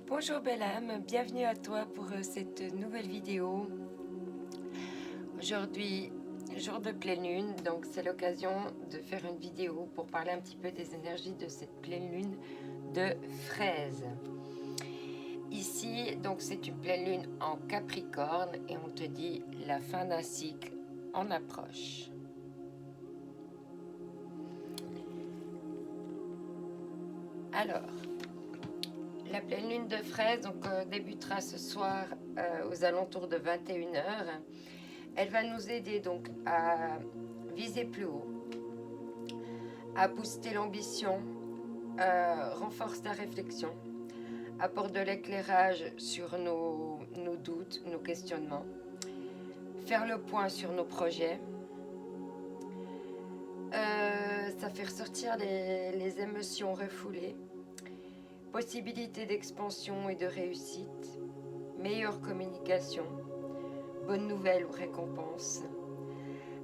Bonjour belle âme, bienvenue à toi pour cette nouvelle vidéo. Aujourd'hui, jour de pleine lune, donc c'est l'occasion de faire une vidéo pour parler un petit peu des énergies de cette pleine lune de fraise. Ici, donc c'est une pleine lune en Capricorne et on te dit la fin d'un cycle en approche. Alors, la pleine lune de fraise donc, débutera ce soir aux alentours de 21 h. Elle va nous aider donc à viser plus haut, à booster l'ambition, renforce la réflexion, apporte de l'éclairage sur nos doutes, nos questionnements, faire le point sur nos projets. Ça fait ressortir les émotions refoulées, possibilité d'expansion et de réussite, meilleure communication, bonne nouvelle ou récompense,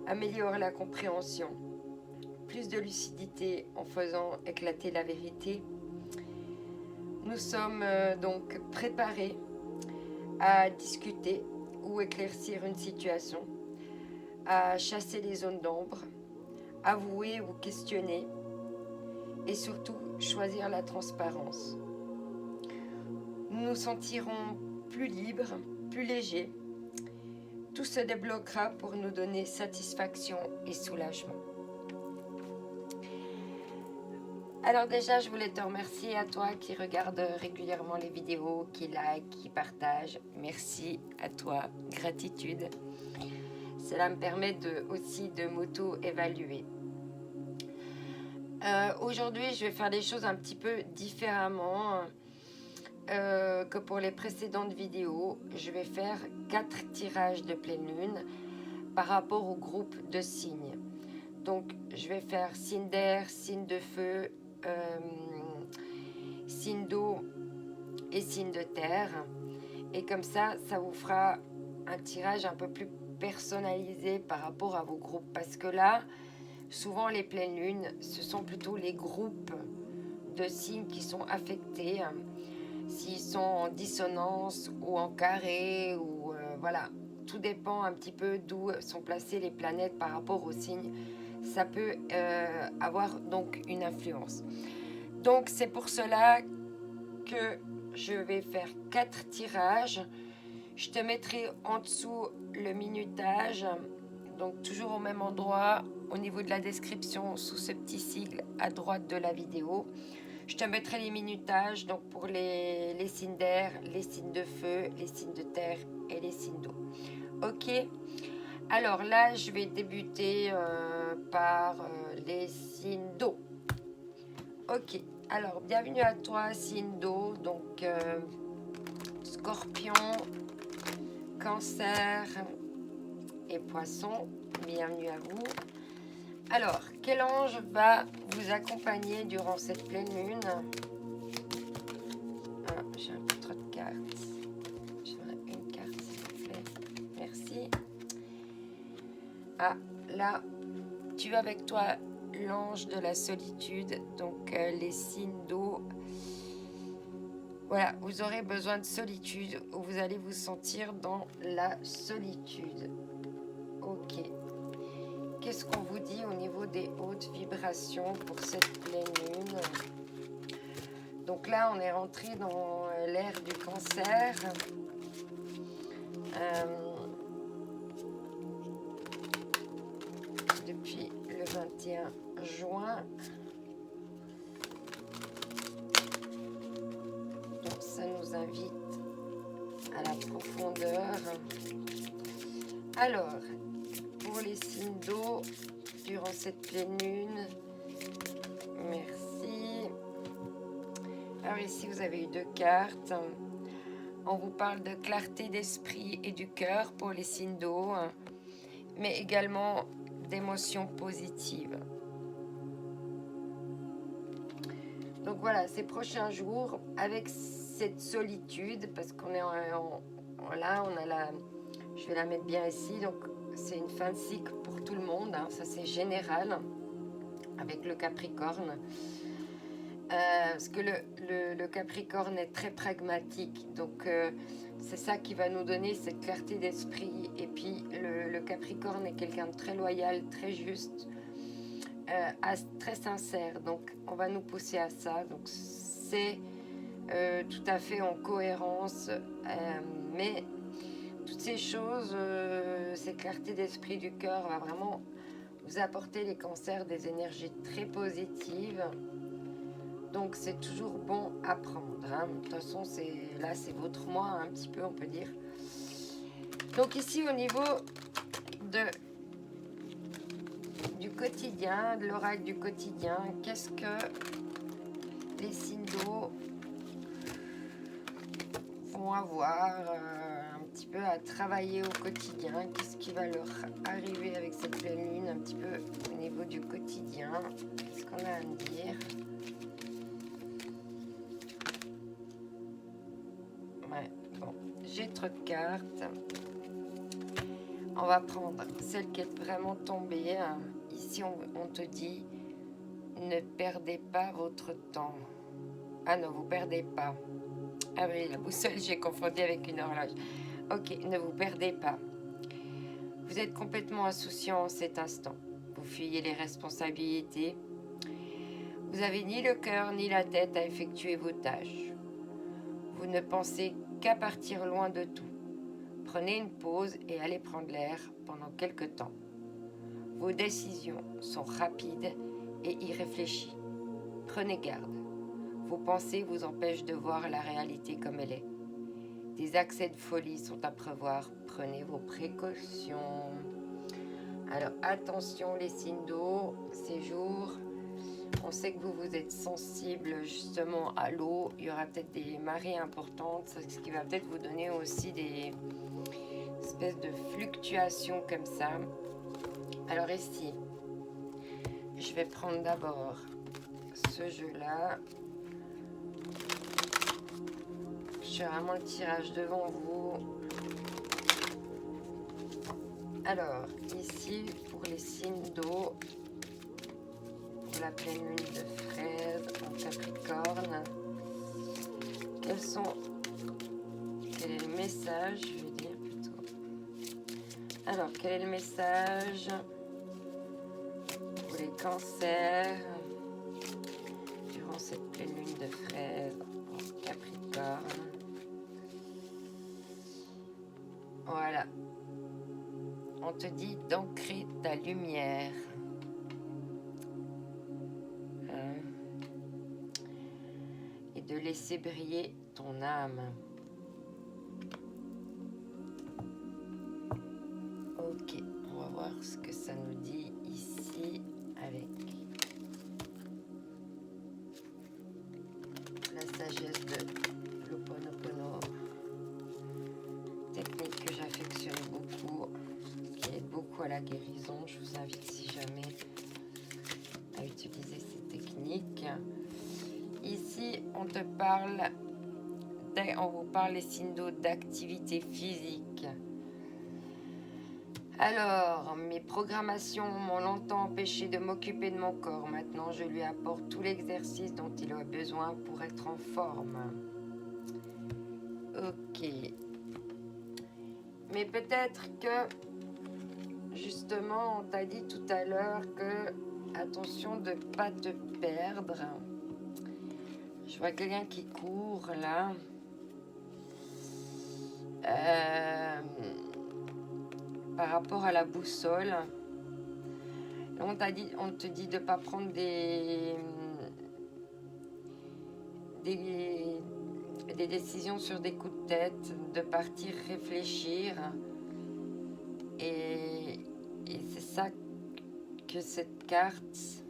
améliore la compréhension, plus de lucidité en faisant éclater la vérité. Nous sommes donc préparés à discuter ou éclaircir une situation, à chasser les zones d'ombre, avouer ou questionner et surtout choisir la transparence. Nous nous sentirons plus libres, plus légers. Tout se débloquera pour nous donner satisfaction et soulagement. Alors déjà, je voulais te remercier à toi qui regarde régulièrement les vidéos, qui like, qui partage. Merci à toi, gratitude. Cela me permet aussi de m'auto-évaluer. Aujourd'hui, je vais faire des choses un petit peu différemment que pour les précédentes vidéos. Je vais faire 4 tirages de pleine lune par rapport au groupe de signes. Donc, je vais faire signe d'air, signe de feu, signe d'eau et signe de terre. Et comme ça vous fera un tirage un peu plus personnalisé par rapport à vos groupes. Parce que là, souvent les pleines lunes, ce sont plutôt les groupes de signes qui sont affectés. S'ils sont en dissonance ou en carré, ou voilà, tout dépend un petit peu d'où sont placées les planètes par rapport aux signes. Ça peut avoir donc une influence. Donc c'est pour cela que je vais faire 4 tirages. Je te mettrai en dessous le minutage, donc toujours au même endroit, au niveau de la description, sous ce petit sigle à droite de la vidéo. Je te mettrai les minutages, donc pour les signes d'air, les signes de feu, les signes de terre et les signes d'eau. Ok. Alors là, je vais débuter par les signes d'eau. Ok. Alors, bienvenue à toi, signe d'eau. Donc, Scorpion, Cancer et Poisson. Bienvenue à vous. Alors, quel ange va vous accompagner durant cette pleine lune? Ah, j'ai un peu trop de cartes. J'aimerais une carte, s'il vous plaît. Merci. Ah, là, tu as avec toi l'ange de la solitude, donc les signes d'eau. Voilà, vous aurez besoin de solitude, où vous allez vous sentir dans la solitude. Ok. Qu'est-ce qu'on vous dit au niveau des hautes vibrations pour cette pleine lune? Donc là, on est rentré dans l'ère du Cancer. Depuis le 21 juin. Donc ça nous invite à la profondeur. Alors, pour les signes d'eau, durant cette pleine lune, merci. Alors ici, vous avez eu 2 cartes. On vous parle de clarté d'esprit et du cœur pour les signes d'eau, mais également d'émotions positives. Donc voilà, ces prochains jours, avec cette solitude, parce qu'on est là, on a je vais la mettre bien ici, donc c'est une fin de cycle pour tout le monde, ça c'est général, avec le Capricorne. Parce que le Capricorne est très pragmatique, donc c'est ça qui va nous donner cette clarté d'esprit. Et puis le Capricorne est quelqu'un de très loyal, très juste, très sincère, donc on va nous pousser à ça. Donc c'est tout à fait en cohérence, mais toutes ces choses, cette clarté d'esprit du cœur va vraiment vous apporter, les cancers, des énergies très positives. Donc c'est toujours bon à prendre, hein. De toute façon, là c'est votre mois, hein, un petit peu, on peut dire. Donc ici au niveau du quotidien, de l'oracle du quotidien, qu'est-ce que les signes d'eau vont avoir un petit peu à travailler au quotidien? Qu'est-ce qui va leur arriver avec cette pleine lune, un petit peu au niveau du quotidien? Qu'est-ce qu'on a à me dire? Ouais, bon, j'ai trop de cartes. On va prendre celle qui est vraiment tombée. Ici, on te dit, ne perdez pas votre temps. Ah non, vous perdez pas. Ah oui, la boussole, j'ai confondu avec une horloge. Ok, ne vous perdez pas. Vous êtes complètement insouciant en cet instant. Vous fuyez les responsabilités. Vous n'avez ni le cœur ni la tête à effectuer vos tâches. Vous ne pensez qu'à partir loin de tout. Prenez une pause et allez prendre l'air pendant quelque temps. Vos décisions sont rapides et irréfléchies. Prenez garde. Vos pensées vous empêchent de voir la réalité comme elle est. Des accès de folie sont à prévoir. Prenez vos précautions. Alors attention les signes d'eau, ces jours, on sait que vous êtes sensible justement à l'eau. Il y aura peut-être des marées importantes, ce qui va peut-être vous donner aussi des espèces de fluctuations comme ça. Alors ici, je vais prendre d'abord ce jeu-là. Je fais vraiment le tirage devant vous. Alors, ici, pour les signes d'eau, pour la pleine lune de fraise en Capricorne, quel est le message, je vais dire plutôt. Alors, quel est le message pour les cancers durant cette pleine lune de fraise en Capricorne? Voilà. On te dit d'ancrer ta lumière. Et de laisser briller ton âme. Ok, on va voir ce que ça nous dit ici avec la sagesse de l'Ho'oponopono, technique que j'affectionne beaucoup, qui aide beaucoup à la guérison. Je vous invite, si jamais, à utiliser ces techniques. Ici, on vous parle les signes d'eau d'activité physique. Alors, mes programmations m'ont longtemps empêché de m'occuper de mon corps. Maintenant, je lui apporte tout l'exercice dont il a besoin pour être en forme. Ok. Mais peut-être que, justement, on t'a dit tout à l'heure que, attention de ne pas te perdre. Je vois quelqu'un qui court, là. Par rapport à la boussole. On te dit de ne pas prendre des décisions sur des coups de tête, de partir réfléchir. Et c'est ça que cette carte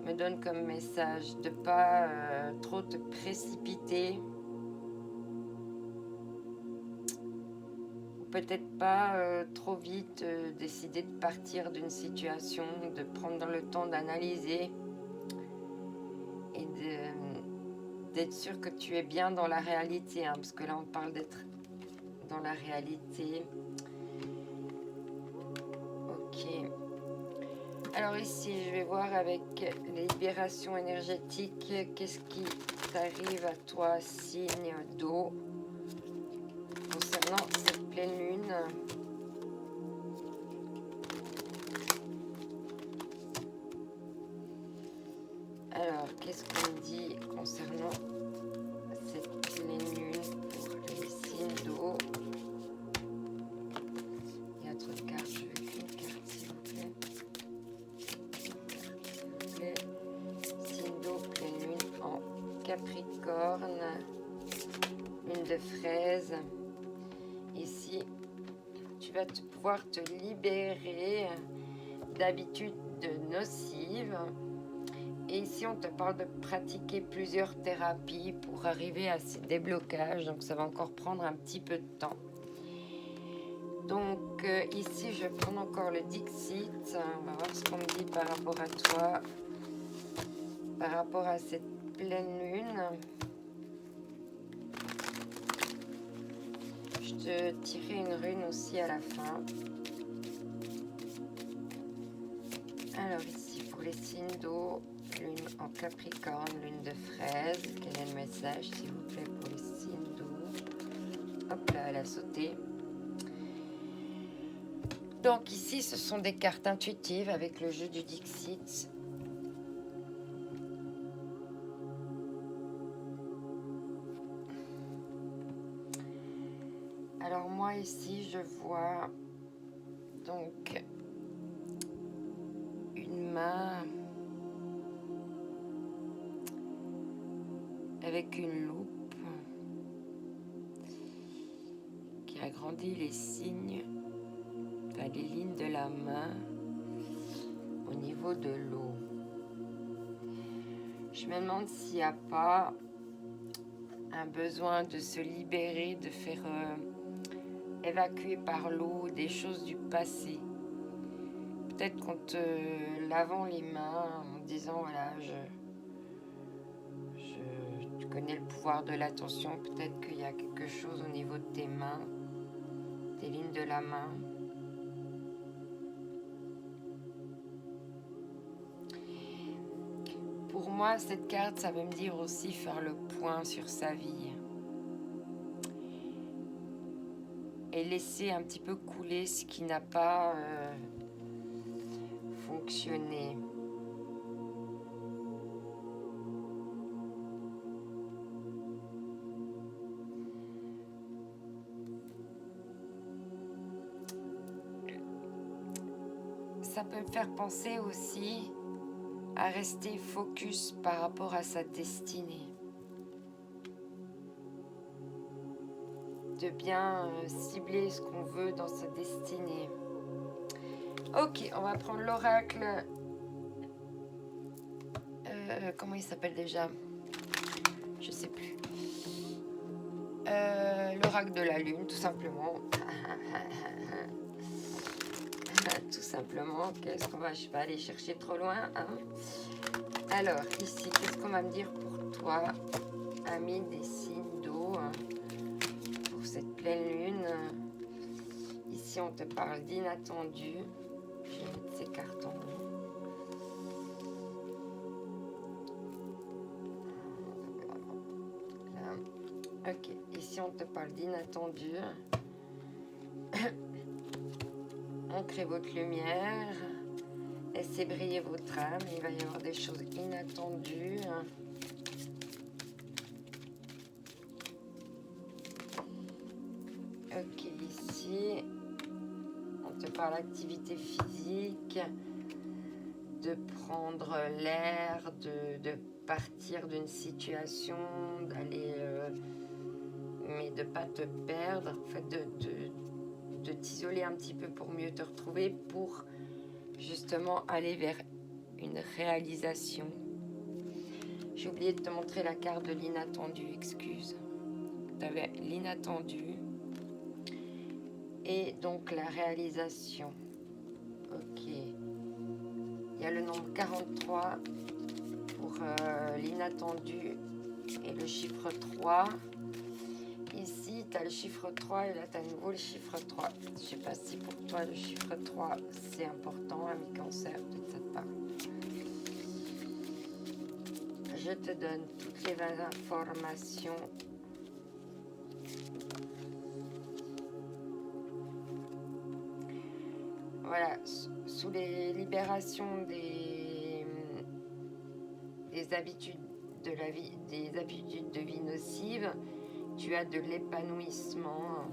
me donne comme message, de ne pas trop te précipiter. Peut-être pas trop vite décider de partir d'une situation, de prendre le temps d'analyser et d'être sûr que tu es bien dans la réalité, hein, parce que là on parle d'être dans la réalité. Ok. Alors ici, je vais voir avec les libérations énergétiques, qu'est-ce qui t'arrive à toi, signe d'eau, concernant cette pleine lune. Alors, qu'est-ce qu'on me dit concernant cette pleine lune pour les signes d'eau? Il y a trop de cartes, je veux qu'une carte s'il vous plaît. Signe d'eau, pleine lune en Capricorne, lune de fraise. Ici, tu vas pouvoir te libérer d'habitudes nocives. Et ici, on te parle de pratiquer plusieurs thérapies pour arriver à ces déblocages. Donc, ça va encore prendre un petit peu de temps. Donc, ici, je vais prendre encore le Dixit. On va voir ce qu'on me dit par rapport à toi, par rapport à cette pleine lune. Je te tirerai une rune aussi à la fin. Alors, ici, pour les signes d'eau, lune en Capricorne, lune de fraise. Quel est le message, s'il vous plaît, pour les signes d'eau? Hop là, elle a sauté. Donc ici, ce sont des cartes intuitives avec le jeu du Dixit. Alors moi ici, je vois donc une main avec une loupe qui agrandit les signes, enfin les lignes de la main au niveau de l'eau. Je me demande s'il n'y a pas un besoin de se libérer, de faire évacuer par l'eau des choses du passé. Peut-être qu'en te lavant les mains, en disant voilà, tu connais le pouvoir de l'attention, peut-être qu'il y a quelque chose au niveau de tes mains, des lignes de la main. Pour moi, cette carte, ça veut me dire aussi faire le point sur sa vie et laisser un petit peu couler ce qui n'a pas fonctionné. Ça peut me faire penser aussi à rester focus par rapport à sa destinée. De bien cibler ce qu'on veut dans sa destinée. Ok, on va prendre l'oracle. Comment il s'appelle déjà? Je sais plus. L'oracle de la lune, tout simplement. Tout simplement. Qu'est-ce qu'on va... Je vais pas aller chercher trop loin. Hein. Alors, ici, qu'est-ce qu'on va me dire pour toi, ami des signes d'eau, hein, pour cette pleine lune? Ici, on te parle d'inattendu. Je vais mettre ces cartes en haut. Là. Ok, ici, on te parle d'inattendu. Ancrez votre lumière. Laissez briller votre âme. Il va y avoir des choses inattendues. Ok, ici, on te parle d'activité physique, de prendre l'air, de partir d'une situation, d'aller, mais de ne pas te perdre, en fait, de t'isoler un petit peu pour mieux te retrouver, pour justement aller vers une réalisation. J'ai oublié de te montrer la carte de l'inattendu, excuse. Tu avais l'inattendu et donc la réalisation. Ok. Il y a le nombre 43 pour l'inattendu et le chiffre 3. Ici, ici, tu as le chiffre 3 et là, tu as à nouveau le chiffre 3. Je sais pas si pour toi, le chiffre 3, c'est important, ami Cancer, peut-être ça te parle. Je te donne toutes les informations. Voilà, sous les libérations des habitudes de la vie, des habitudes de vie nocives, tu as de l'épanouissement.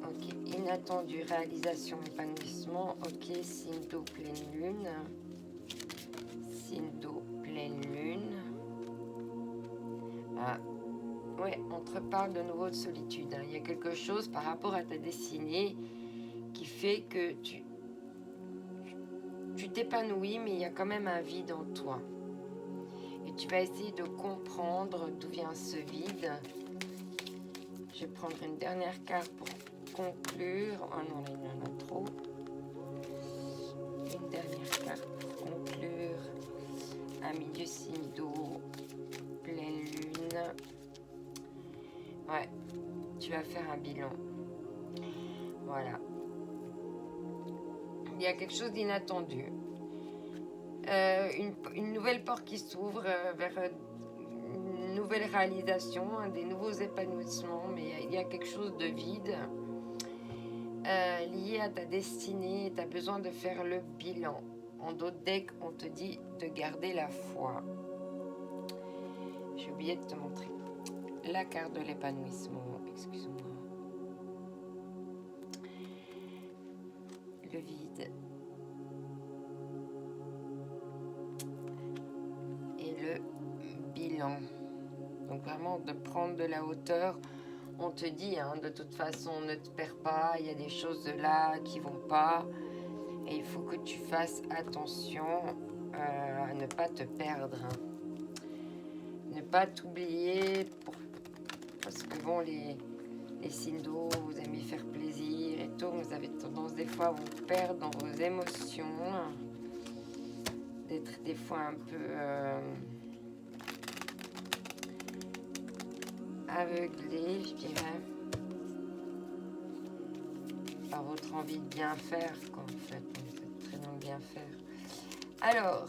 Ok, inattendu, réalisation, épanouissement. Ok, signe d'eau, pleine lune. Signe d'eau, pleine lune. Ah, ouais, on te reparle de nouveau de solitude. Hein. Il y a quelque chose par rapport à ta destinée qui fait que tu t'épanouis, mais il y a quand même un vide en toi. Et tu vas essayer de comprendre d'où vient ce vide. Je vais prendre une dernière carte pour conclure. Oh non, là, il y en a trop. Une dernière carte pour conclure. Ami du signe d'eau, pleine lune. Ouais, tu vas faire un bilan. Voilà. Il y a quelque chose d'inattendu. Une nouvelle porte qui s'ouvre vers une nouvelle réalisation, hein, des nouveaux épanouissements, mais il y a quelque chose de vide lié à ta destinée. Tu as besoin de faire le bilan. En d'autres decks, on te dit de garder la foi. J'ai oublié de te montrer la carte de l'épanouissement. Excuse-moi. Le vide. Et le bilan. Donc vraiment de prendre de la hauteur. On te dit, hein, de toute façon, ne te perds pas. Il y a des choses là qui vont pas. Et il faut que tu fasses attention à ne pas te perdre. Hein. Ne pas t'oublier. Parce que bon, les signes d'eau, vous aimez faire plaisir et tout. Vous avez tendance des fois à vous perdre dans vos émotions. D'être des fois un peu aveuglé, je dirais. Par votre envie de bien faire, quoi, en fait. C'est très long de bien faire. Alors,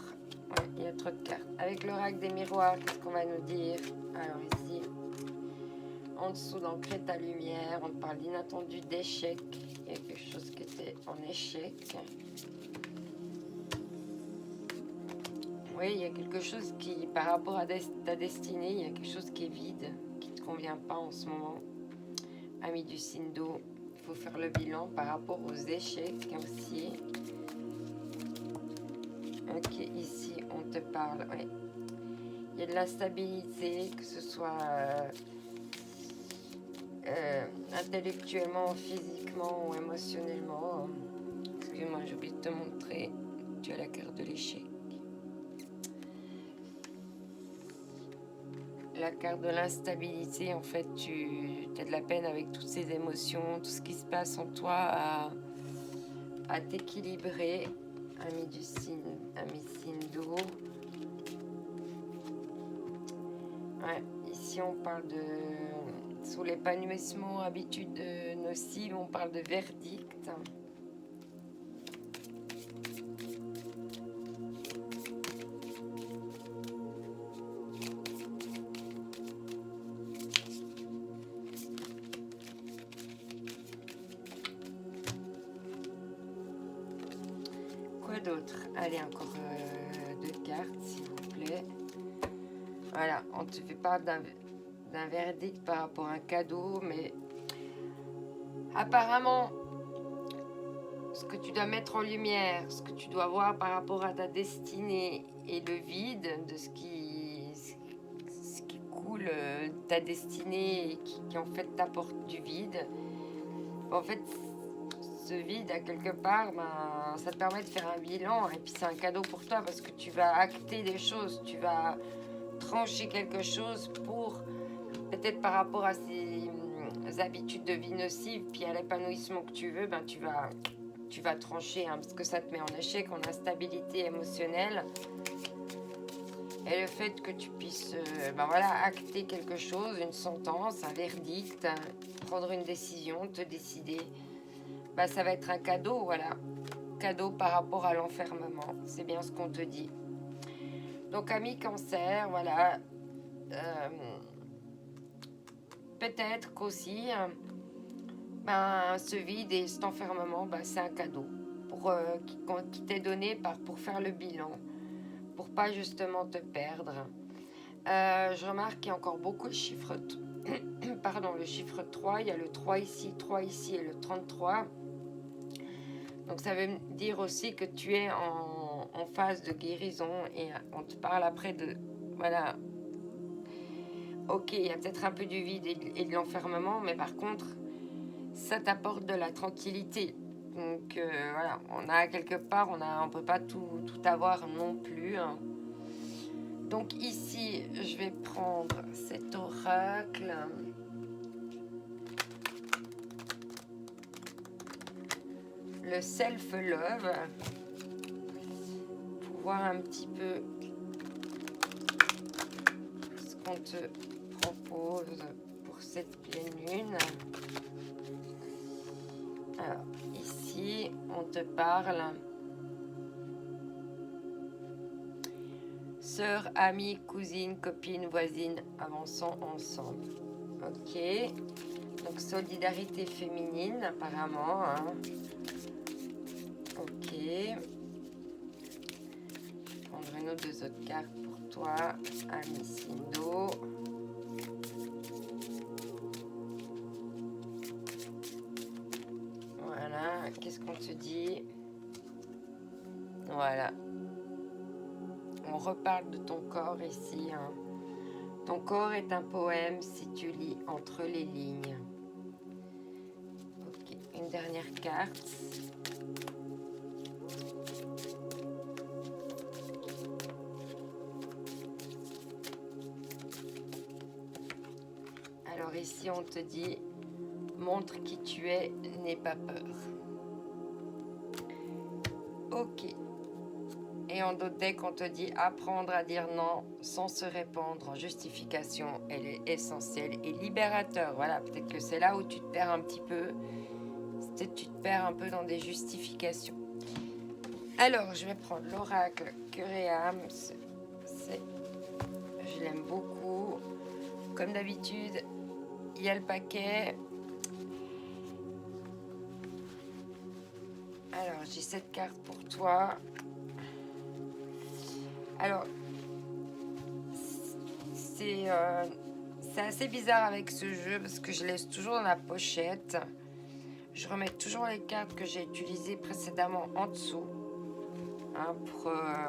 ouais, il y a trop de cartes. Avec l'oracle des miroirs, qu'est-ce qu'on va nous dire? Alors ici, en dessous, d'ancrer ta lumière, on parle d'inattendu, d'échec. Il y a quelque chose qui était en échec. Oui, il y a quelque chose qui, par rapport à ta destinée, il y a quelque chose qui est vide, qui ne te convient pas en ce moment. Ami du signe d'eau, il faut faire le bilan par rapport aux échecs aussi. Ok, ici, on te parle, oui. Il y a de la stabilité, que ce soit intellectuellement, physiquement ou émotionnellement. Excuse-moi, j'ai oublié de te montrer. Tu as la carte de l'échec. La carte de l'instabilité, en fait, tu as de la peine avec toutes ces émotions, tout ce qui se passe en toi à t'équilibrer. Ami signe d'eau. Ouais, ici on parle de... Sous l'épanouissement, habitudes nocives, on parle de verdict. Quoi d'autre? Allez, encore deux cartes, s'il vous plaît. Voilà, on te fait part d'un verdict par rapport à un cadeau, mais apparemment, ce que tu dois mettre en lumière, ce que tu dois voir par rapport à ta destinée et le vide de ce qui coule ta destinée et qui en fait t'apporte du vide. En fait, ce vide, à quelque part, ben, ça te permet de faire un bilan et puis c'est un cadeau pour toi parce que tu vas acter des choses, tu vas trancher quelque chose pour, peut-être par rapport à ces habitudes de vie nocives, puis à l'épanouissement que tu veux, ben tu vas trancher, hein, parce que ça te met en échec, en instabilité émotionnelle. Et le fait que tu puisses ben voilà, acter quelque chose, une sentence, un verdict, prendre une décision, te décider, ben ça va être un cadeau, voilà. Cadeau par rapport à l'enfermement. C'est bien ce qu'on te dit. Donc, ami Cancer, voilà. euh, Peut-être qu'aussi, ben, ce vide et cet enfermement, ben, c'est un cadeau qui t'est donné pour faire le bilan, pour pas justement te perdre. Je remarque qu'il y a encore beaucoup de chiffres. Pardon, le chiffre 3, il y a le 3 ici et le 33. Donc ça veut dire aussi que tu es en phase de guérison et on te parle après de... Voilà, ok, il y a peut-être un peu du vide et de l'enfermement, mais par contre, ça t'apporte de la tranquillité. Donc voilà, on a quelque part, on peut pas tout avoir non plus, hein. Donc ici, je vais prendre cet oracle. Le self-love. Pour voir un petit peu ce qu'on te propose pour cette pleine lune. Alors, ici, on te parle sœur, amie, cousine, copine, voisine, avançons ensemble. Ok. Donc, solidarité féminine, apparemment. Hein. Ok. Je vais prendre une ou deux autres cartes pour toi, ami Sindo. Voilà. Qu'est-ce qu'on te dit? Voilà. On reparle de ton corps ici. Hein. Ton corps est un poème si tu lis entre les lignes. Ok, une dernière carte. Alors ici, on te dit, montre qui tu es, n'aie pas peur. Ok. Et en d'autres decks, on te dit apprendre à dire non sans se répandre en justification. Elle est essentielle et libérateur. Voilà, peut-être que c'est là où tu te perds un petit peu. Peut-être que tu te perds un peu dans des justifications. Alors, je vais prendre l'oracle Cœur et âme. Je l'aime beaucoup. Comme d'habitude, il y a le paquet. Alors, j'ai cette carte pour toi. Alors, c'est assez bizarre avec ce jeu parce que je laisse toujours dans la pochette. Je remets toujours les cartes que j'ai utilisées précédemment en dessous. Hein,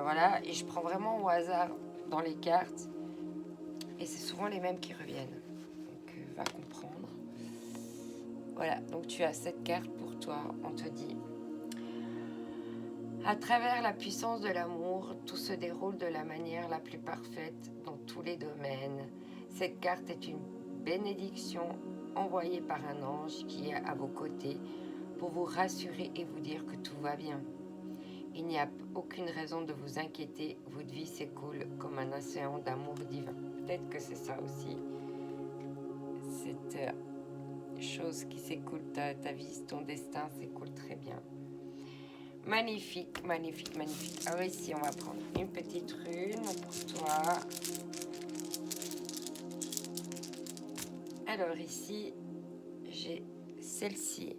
voilà, et je prends vraiment au hasard dans les cartes. Et c'est souvent les mêmes qui reviennent. Donc, va comprendre. Voilà, donc tu as cette carte pour toi. On te dit... À travers la puissance de l'amour, tout se déroule de la manière la plus parfaite dans tous les domaines. Cette carte est une bénédiction envoyée par un ange qui est à vos côtés pour vous rassurer et vous dire que tout va bien. Il n'y a aucune raison de vous inquiéter, votre vie s'écoule comme un océan d'amour divin. Peut-être que c'est ça aussi, cette chose qui s'écoule, ta vie, ton destin s'écoule très bien. Magnifique, magnifique, magnifique. Alors ici, on va prendre une petite rune pour toi. Alors ici, j'ai celle-ci.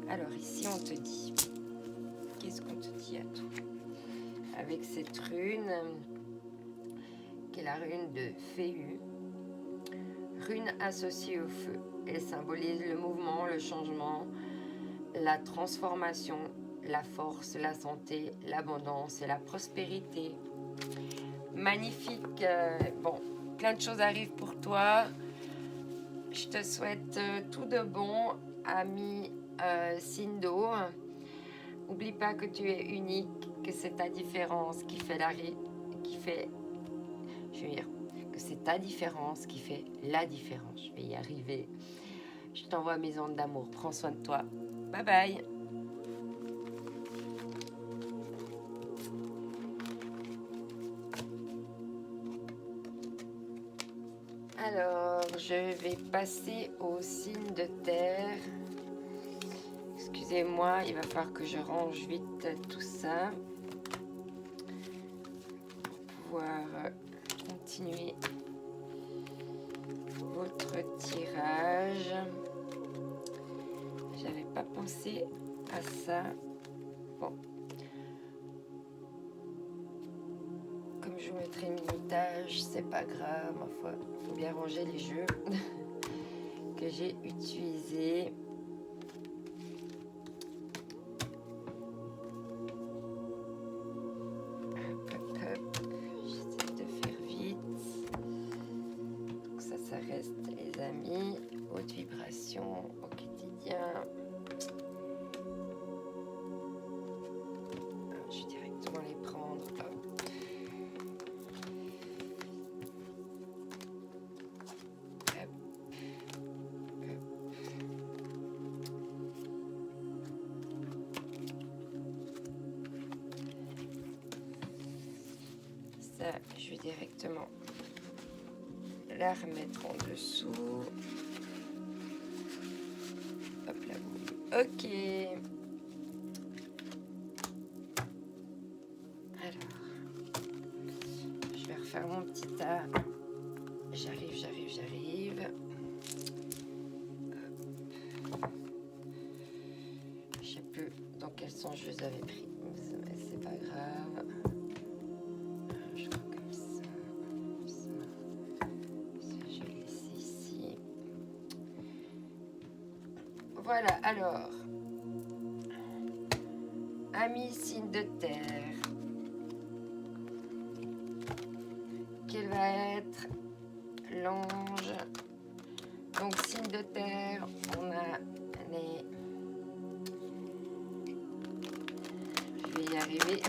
Alors ici, on te dit... Qu'est-ce qu'on te dit à toi? Avec cette rune, qui est la rune de Féu. Rune associée au feu. Elle symbolise le mouvement, le changement, la transformation, la force, la santé, l'abondance et la prospérité. Magnifique. Bon, plein de choses arrivent pour toi. Je te souhaite tout de bon, ami Sindo. N'oublie pas que tu es unique, que c'est ta différence qui fait que c'est ta différence qui fait la différence. Je vais y arriver. Je t'envoie mes ondes d'amour. Prends soin de toi. Bye bye. Alors, je vais passer au signe de terre. Excusez-moi, il va falloir que je range vite tout ça pour pouvoir continuer votre tirage. J'avais pas pensé à ça. Bon. Comme je vous mettrai le minutage, c'est pas grave, ma foi. Il faut bien ranger les jeux que j'ai utilisés. Hop, hop, hop. J'essaie de faire vite. Donc ça reste, les amis. Haute vibration au quotidien. Je vais directement les prendre. Hop. Ça, je vais directement la remettre en dessous. Hop là, ok. Alors, je vais refaire mon petit tas. J'arrive. Je sais plus dans quel sens je les avais pris, mais c'est pas grave. Je crois comme ça. Je vais laisser ici. Voilà, alors. Ami signe de terre. Quel va être l'ange? Donc signe de terre, on a les... Je vais y arriver.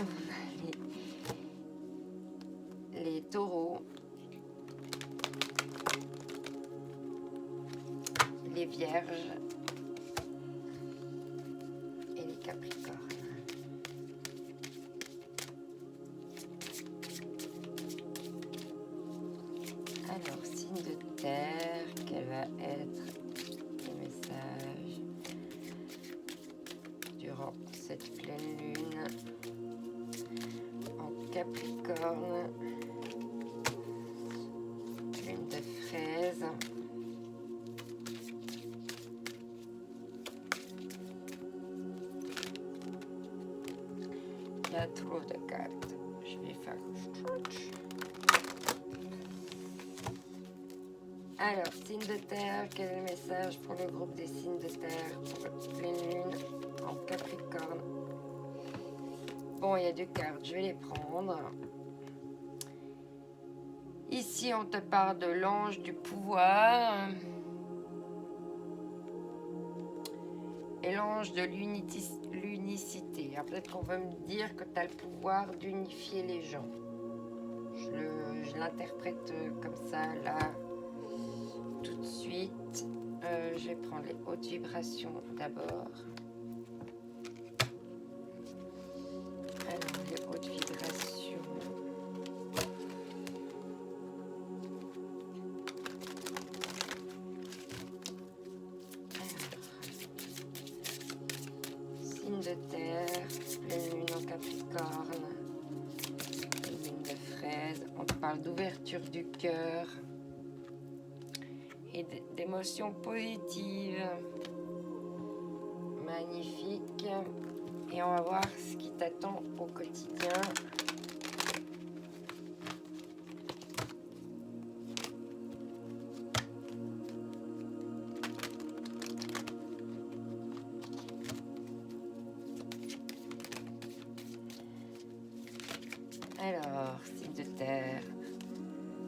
On a les taureaux, les vierges et les capricornes. Alors, signe de terre, quel va être le message durant cette pleine lune en Capricorne, lune de fraise. Il y a trop de cartes. Je vais faire stretch. Alors, signe de terre, quel est le message pour le groupe des signes de terre pour votre pleine lune en Capricorne? Bon, il y a deux cartes, je vais les prendre. Ici, on te parle de l'ange du pouvoir et l'ange de l'unicité. Alors, peut-être qu'on va me dire que tu as le pouvoir d'unifier les gens. Je l'interprète comme ça, là. Tout de suite, je vais prendre les hautes vibrations d'abord. Alors, les hautes vibrations. Alors, signe de terre, pleine lune en Capricorne, lune de fraise. On te parle d'ouverture du cœur. Et d'émotions positives. Magnifique. Et on va voir ce qui t'attend au quotidien. Alors, signe de terre,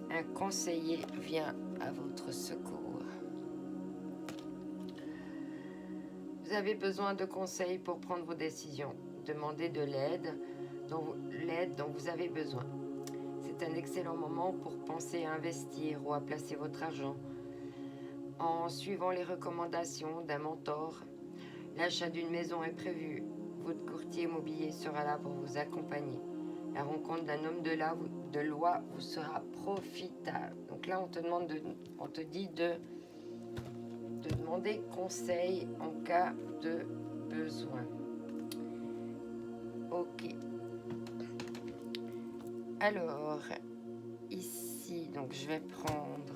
un conseiller vient à votre secours. Vous avez besoin de conseils pour prendre vos décisions. Demandez de l'aide dont vous avez besoin. C'est un excellent moment pour penser à investir ou à placer votre argent. En suivant les recommandations d'un mentor, l'achat d'une maison est prévu. Votre courtier immobilier sera là pour vous accompagner. La rencontre d'un homme de loi vous sera profitable. Donc là, on te dit de demander conseil en cas de besoin. Ok. Alors, ici, donc je vais prendre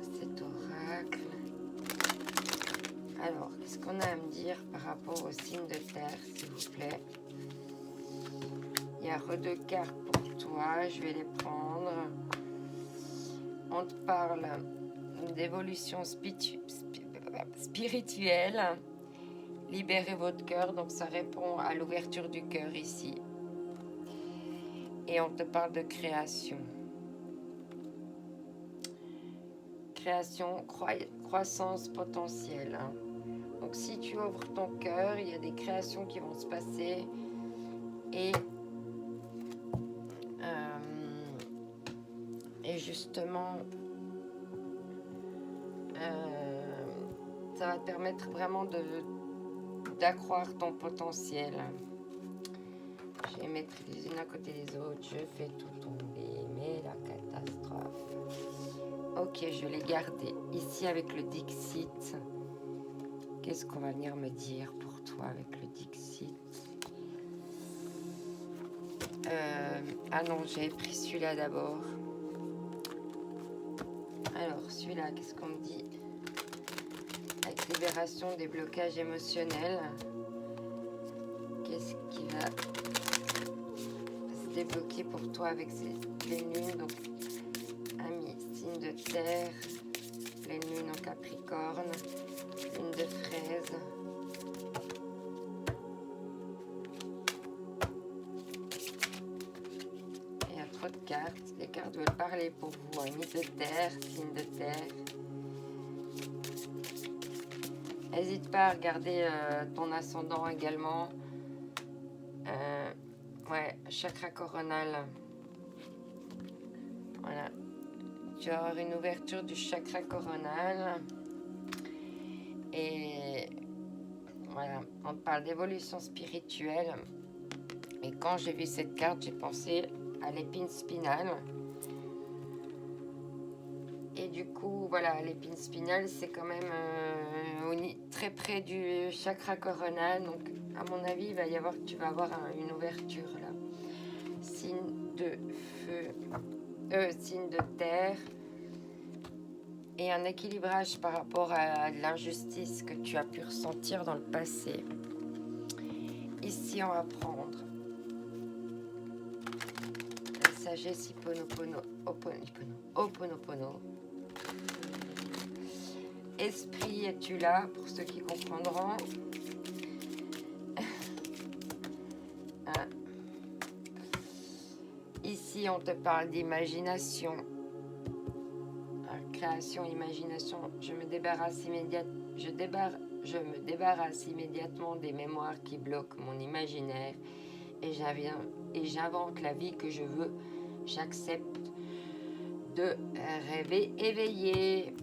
cet oracle. Alors, qu'est-ce qu'on a à me dire par rapport au signe de terre, s'il vous plaît? Il y a deux cartes pour toi, je vais les prendre. On te parle d'évolution spirituelle. Libérez votre cœur, donc ça répond à l'ouverture du cœur ici. Et on te parle de création. Création, croissance potentielle. Donc si tu ouvres ton cœur, il y a des créations qui vont se passer. Et justement, ça va te permettre vraiment d'accroître ton potentiel. Je vais mettre les unes à côté des autres. Je fais tout tomber, mais la catastrophe. Ok, je l'ai gardé. Ici avec le Dixit. Qu'est-ce qu'on va venir me dire pour toi avec le Dixit? Ah non, j'avais pris celui-là d'abord. Alors, celui-là, qu'est-ce qu'on me dit? Avec libération des blocages émotionnels. Qu'est-ce qui va se débloquer pour toi avec ces pleines lunes? Donc, ami, signe de terre, pleine lune en Capricorne, lune de fraise. Il y a trop de cartes. Les cartes veulent parler pour vous. Ami de terre, signe de terre. N'hésite pas à regarder ton ascendant également. Ouais, chakra coronal. Voilà. Tu vas avoir une ouverture du chakra coronal. Et voilà, on te parle d'évolution spirituelle. Et quand j'ai vu cette carte, j'ai pensé à l'épine spinale. Et du coup, voilà, l'épine spinale, c'est quand même très près du chakra coronal. Donc, à mon avis, tu vas avoir une ouverture là. Signe de feu, signe de terre. Et un équilibrage par rapport à l'injustice que tu as pu ressentir dans le passé. Ici, on va prendre la sagesse Ho'oponopono. Esprit, es-tu là? Pour ceux qui comprendront. Ici, on te parle d'imagination. Création, imagination. Je me débarrasse immédiatement des mémoires qui bloquent mon imaginaire et j'invente la vie que je veux. J'accepte de rêver éveillé.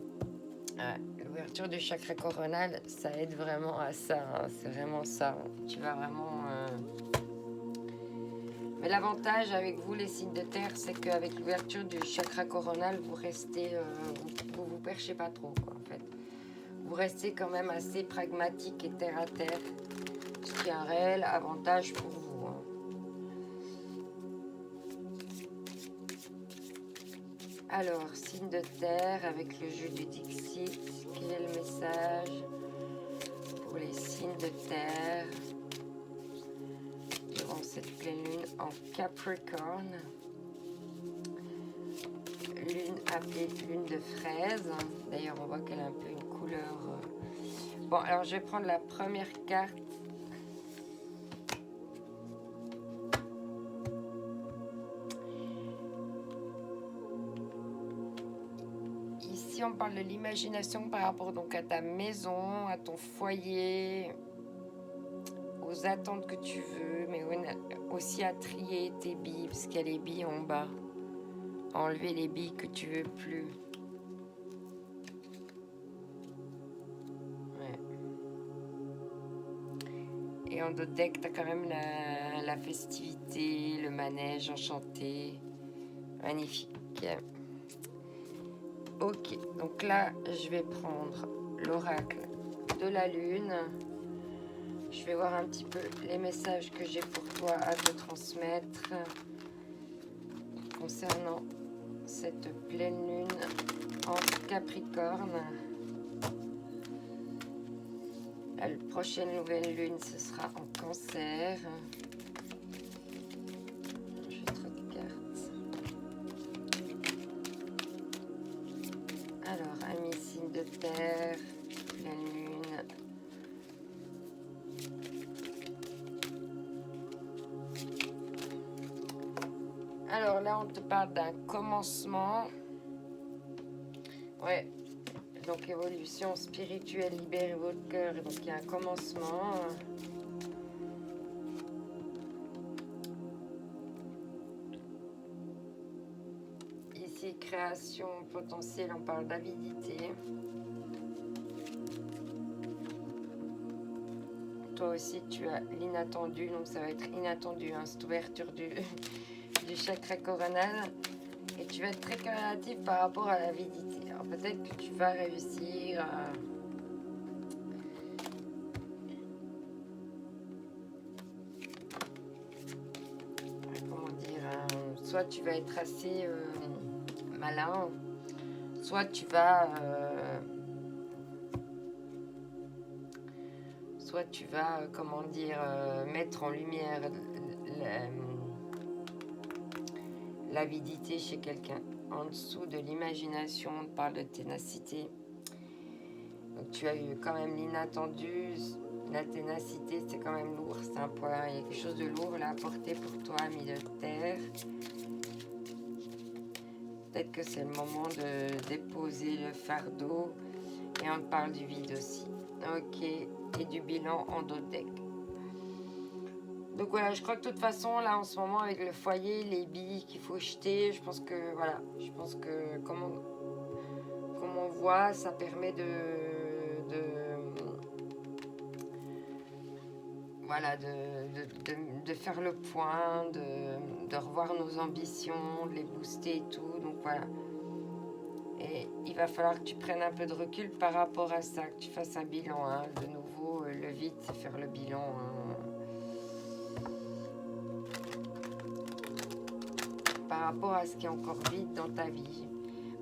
L'ouverture du chakra coronal, ça aide vraiment à ça. Hein. C'est vraiment ça. Tu vas vraiment... Mais l'avantage avec vous, les signes de terre, c'est qu'avec l'ouverture du chakra coronal, vous restez... vous perchez pas trop, quoi, en fait. Vous restez quand même assez pragmatique et terre à terre. Ce qui est un réel avantage pour vous. Hein. Alors, signe de terre avec le jeu du Dixit. Quel est le message pour les signes de terre durant cette pleine lune en Capricorne? Lune appelée lune de fraise. D'ailleurs, on voit qu'elle a un peu une couleur... Bon, alors je vais prendre la première carte. Ici, on parle de l'imagination par rapport donc à ta maison, à ton foyer, aux attentes que tu veux, mais aussi à trier tes billes, parce qu'il y a les billes en bas. Enlever les billes que tu veux plus. Ouais. Et en dos de deck, tu as quand même la festivité, le manège enchanté. Magnifique. Ok, donc là, je vais prendre l'oracle de la lune. Je vais voir un petit peu les messages que j'ai pour toi à te transmettre concernant cette pleine lune en Capricorne. La prochaine nouvelle lune, ce sera en Cancer. Je vais trop de cartes. Alors, ami signe de terre, pleine lune. Alors là, on te parle d'un commencement. Ouais. Donc, évolution spirituelle, libérez votre cœur. Donc, il y a un commencement. Ici, création potentielle, on parle d'avidité. Toi aussi, tu as l'inattendu. Donc, ça va être inattendu, hein, cette ouverture du chakra coronal. Et tu vas être très créatif par rapport à l'avidité. Alors, peut-être que tu vas réussir à... soit tu vas être assez malin, soit tu vas comment dire, mettre en lumière l'avidité chez quelqu'un. En dessous de l'imagination, on parle de ténacité. Donc tu as eu quand même l'inattendu. La ténacité, c'est quand même lourd, c'est un poids. Il y a quelque chose de lourd là à porter pour toi, ami de terre. Peut-être que c'est le moment de déposer le fardeau. Et on parle du vide aussi. Ok. Et du bilan en dos de deck. Donc voilà, je crois que de toute façon, là en ce moment, avec le foyer, les billes qu'il faut jeter, je pense que voilà. Je pense que comme on voit, ça permet voilà, de faire le point, de revoir nos ambitions, de les booster et tout. Donc voilà. Et il va falloir que tu prennes un peu de recul par rapport à ça, que tu fasses un bilan. Hein. De nouveau, le vide, c'est faire le bilan. Hein. Par rapport à ce qui est encore vide dans ta vie.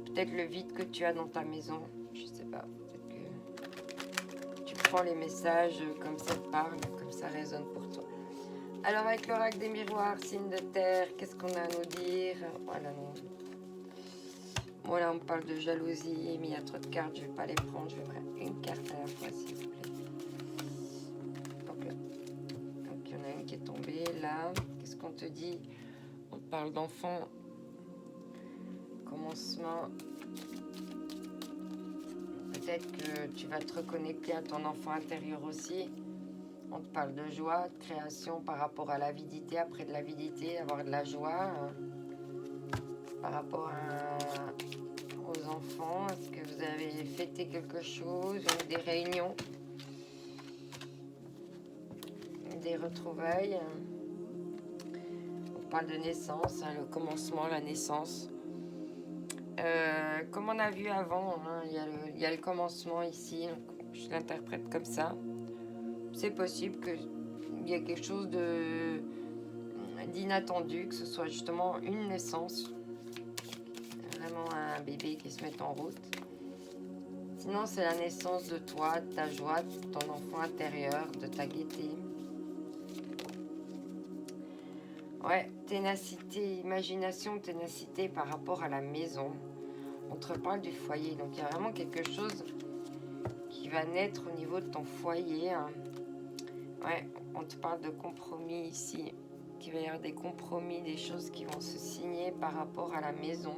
Peut-être le vide que tu as dans ta maison. Je sais pas. Peut-être que tu prends les messages comme ça te parle, comme ça résonne pour toi. Alors avec l'oracle des miroirs, signe de terre, qu'est-ce qu'on a à nous dire? Voilà, non. Voilà, on parle de jalousie, mais il y a trop de cartes, je ne vais pas les prendre, je vais prendre une carte à la fois, s'il vous plaît. Hop là. Donc, il y en a une qui est tombée, là. Qu'est-ce qu'on te dit? On parle d'enfant. Commencement. Peut-être que tu vas te reconnecter à ton enfant intérieur aussi. On te parle de joie, de création par rapport à l'avidité, après de l'avidité, avoir de la joie. Par rapport aux enfants, est-ce que vous avez fêté quelque chose, des réunions, des retrouvailles? On parle de naissance, hein, le commencement, la naissance. Comme on a vu avant, hein, il y a le commencement ici, donc je l'interprète comme ça. C'est possible qu'il y ait quelque chose d'inattendu, que ce soit justement une naissance, vraiment un bébé qui se met en route. Sinon, c'est la naissance de toi, de ta joie, de ton enfant intérieur, de ta gaieté. Ouais, ténacité, imagination, ténacité par rapport à la maison. On te reparle du foyer, donc il y a vraiment quelque chose qui va naître au niveau de ton foyer. Hein. Ouais, on te parle de compromis ici, qu'il va y avoir des compromis, des choses qui vont se signer par rapport à la maison.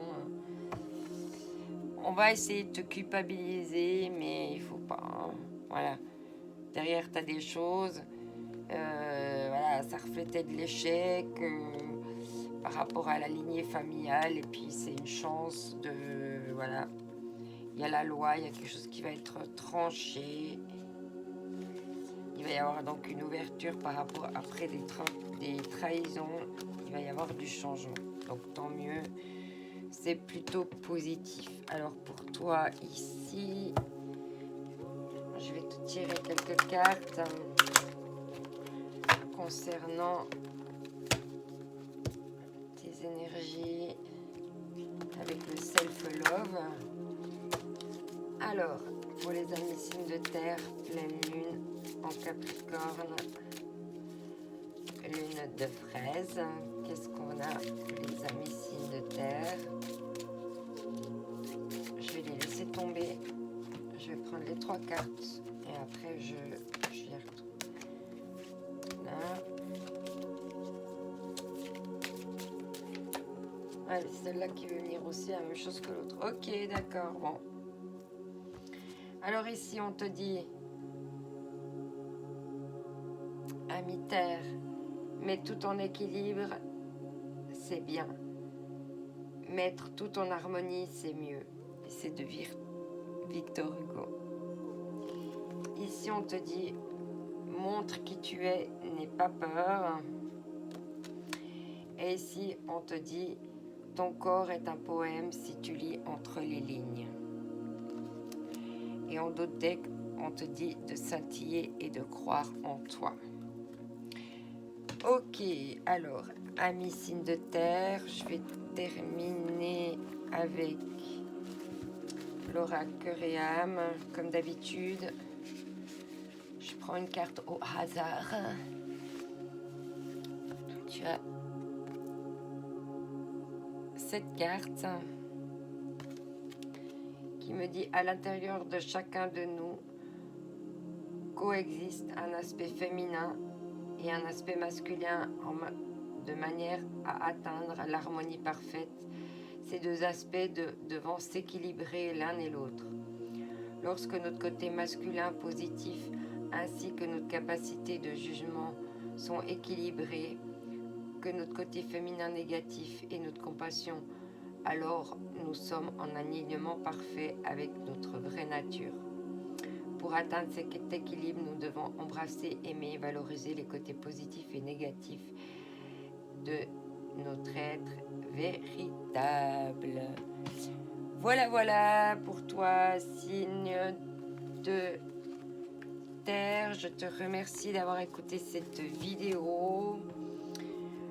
On va essayer de te culpabiliser, mais il faut pas. Hein. Voilà. Derrière, tu as des choses. Voilà, ça reflétait de l'échec par rapport à la lignée familiale. Et puis, c'est une chance de. Voilà. Il y a la loi, il y a quelque chose qui va être tranché. Il Il va y avoir donc une ouverture par rapport après des trahisons. Il va y avoir du changement. Donc tant mieux. C'est plutôt positif. Alors pour toi ici, je vais te tirer quelques cartes concernant tes énergies avec le self-love. Alors, pour les amis signes de terre, pleine lune en Capricorne, lune de fraise. Qu'est-ce qu'on a pour les amis signes de terre? Je vais les laisser tomber. Je vais prendre les 3 cartes et après je y retourne. Là. Allez, celle-là qui veut venir aussi, la même chose que l'autre. Ok, d'accord, bon. Alors ici, on te dit, ami terre, mais tout en équilibre, c'est bien. Mettre tout en harmonie, c'est mieux. Et c'est de Victor Hugo. Ici, on te dit, montre qui tu es, n'aie pas peur. Et ici, on te dit, ton corps est un poème si tu lis entre les lignes. Et en d'autres decks, on te dit de scintiller et de croire en toi. Ok, alors, amis signe de terre, je vais terminer avec l'oracle Réam, comme d'habitude. Je prends une carte au hasard. Tu as cette carte qui me dit à l'intérieur de chacun de nous coexiste un aspect féminin et un aspect masculin de manière à atteindre l'harmonie parfaite. Ces deux aspects devant s'équilibrer l'un et l'autre. Lorsque notre côté masculin positif ainsi que notre capacité de jugement sont équilibrés, que notre côté féminin négatif et notre compassion, alors nous sommes en alignement parfait avec notre vraie nature. Pour atteindre cet équilibre, nous devons embrasser, aimer et valoriser les côtés positifs et négatifs de notre être véritable. Voilà pour toi, signe de terre. Je te remercie d'avoir écouté cette vidéo.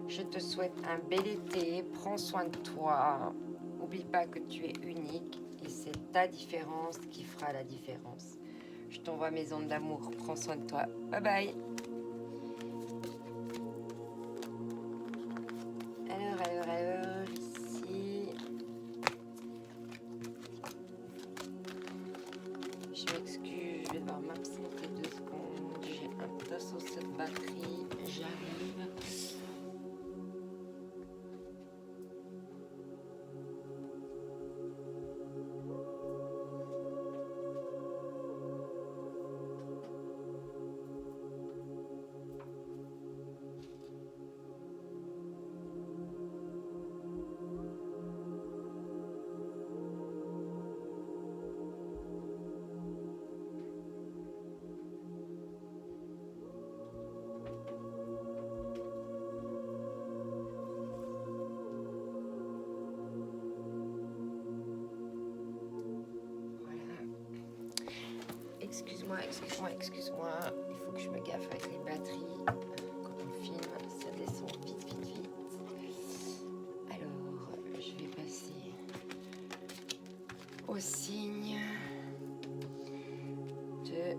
Je te souhaite un bel été. Prends soin de toi. N'oublie pas que tu es unique et c'est ta différence qui fera la différence. Je t'envoie mes ondes d'amour. Prends soin de toi. Bye bye. Alors, ici. Je m'excuse, je vais devoir m'absenter 2 secondes. J'ai un tas sur cette batterie. J'arrive. Excuse-moi, il faut que je me gaffe avec les batteries. Quand on filme, ça descend vite. Alors, je vais passer au signe de...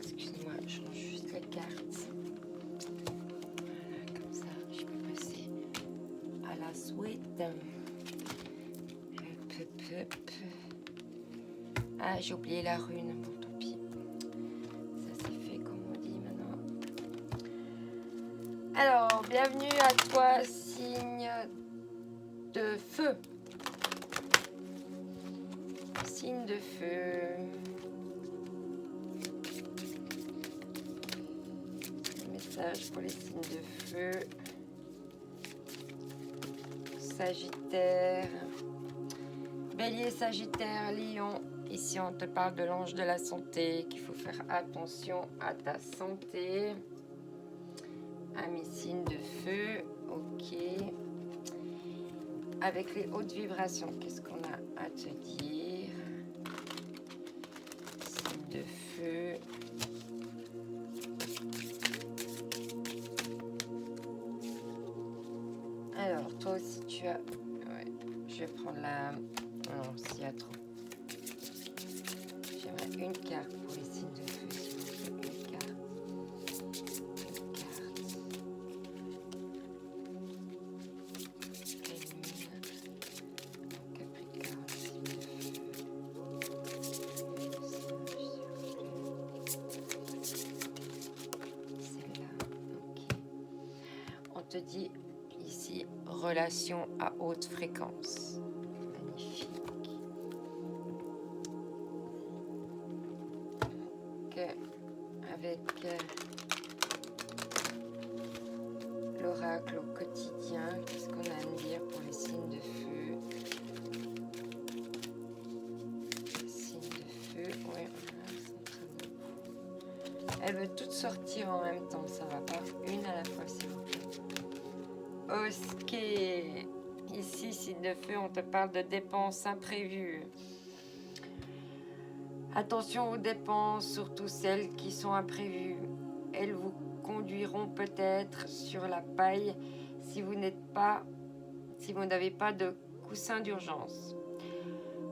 Excuse-moi, je change juste les cartes. Voilà, comme ça, je peux passer à la suite. Ah, j'ai oublié la rune. Alors, bienvenue à toi, signe de feu. Signe de feu. Message pour les signes de feu. Sagittaire. Bélier, Sagittaire, Lion. Ici, on te parle de l'ange de la santé, qu'il faut faire attention à ta santé. Ami signe de feu, ok. Avec les hautes vibrations, qu'est-ce qu'on a à te dire? Signe de feu. Alors, toi aussi, tu as... Ouais, je vais prendre la... Non, s'il y a trop. J'aimerais une carte pour les signes de feu, s'il vous plaît. Une carte. Une carte. Pleine lune. Capricorne, signe de feu. Celle-là, ok. On te dit ici, relation à haute fréquence. Magnifique. Avec l'oracle au quotidien, qu'est-ce qu'on a à me dire pour les signes de feu? Signes de feu, ouais, elle veut toutes sortir en même temps, ça va pas? Une à la fois, s'il vous plaît. Ok, ici, signe de feu, on te parle de dépenses imprévues. Attention aux dépenses, surtout celles qui sont imprévues. Elles vous conduiront peut-être sur la paille si vous n'avez pas de coussin d'urgence.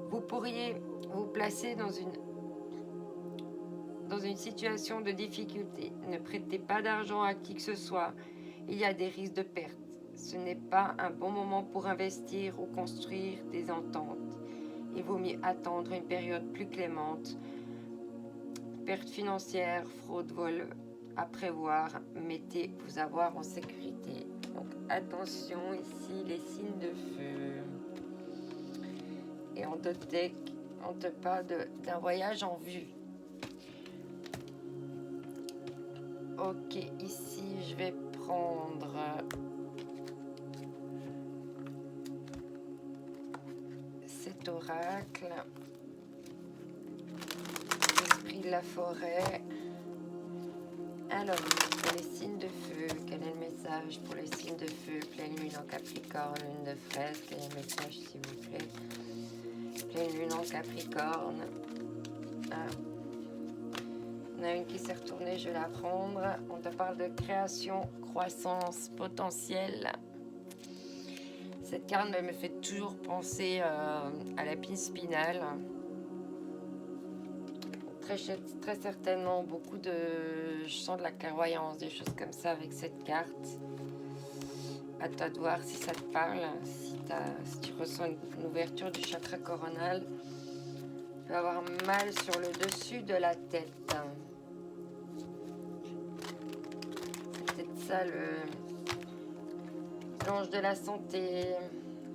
Vous pourriez vous placer dans une situation de difficulté. Ne prêtez pas d'argent à qui que ce soit. Il y a des risques de perte. Ce n'est pas un bon moment pour investir ou construire des ententes. Il vaut mieux attendre une période plus clémente. Perte financière, fraude, vol à prévoir. Mettez vos avoirs en sécurité. Donc attention ici, les signes de feu. Et en deck, on te parle d'un voyage en vue. Ok, ici je vais prendre cet oracle. L'esprit de la forêt. Alors, pour les signes de feu, quel est le message pour les signes de feu? Pleine lune en Capricorne, lune de fraise, quel est le message s'il vous plaît? Pleine lune en Capricorne. Ah. On a une qui s'est retournée, je vais la prendre. On te parle de création, croissance, potentiel. Cette carte me fait toujours penser à la pile spinale. Très certainement beaucoup de... Je sens de la clairvoyance, des choses comme ça avec cette carte. À toi de voir si ça te parle, si tu ressens une ouverture du chakra coronal. Tu vas avoir mal sur le dessus de la tête. C'est peut-être ça l'ange de la santé.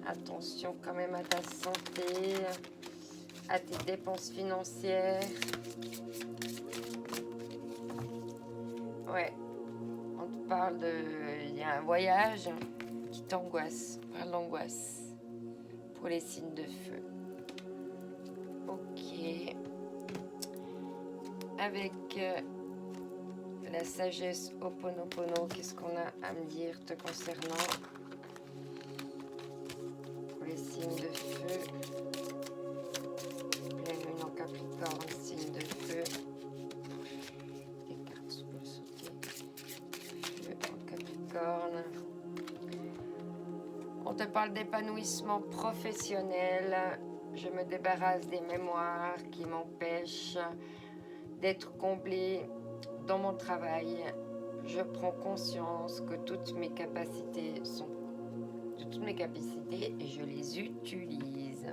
Attention quand même à ta santé, à tes dépenses financières. Ouais, on te parle de... Il y a un voyage qui t'angoisse, on parle d'angoisse pour les signes de feu. Ok. Avec la sagesse Ho'oponopono, qu'est-ce qu'on a à me dire te concernant pour les signes de feu? Pleine lune en Capricorne, signe de feu. Les cartes peuvent sauter. Feu en Capricorne. On te parle d'épanouissement professionnel. Je me débarrasse des mémoires qui m'empêchent d'être comblée dans mon travail. Je prends conscience que toutes mes capacités et je les utilise.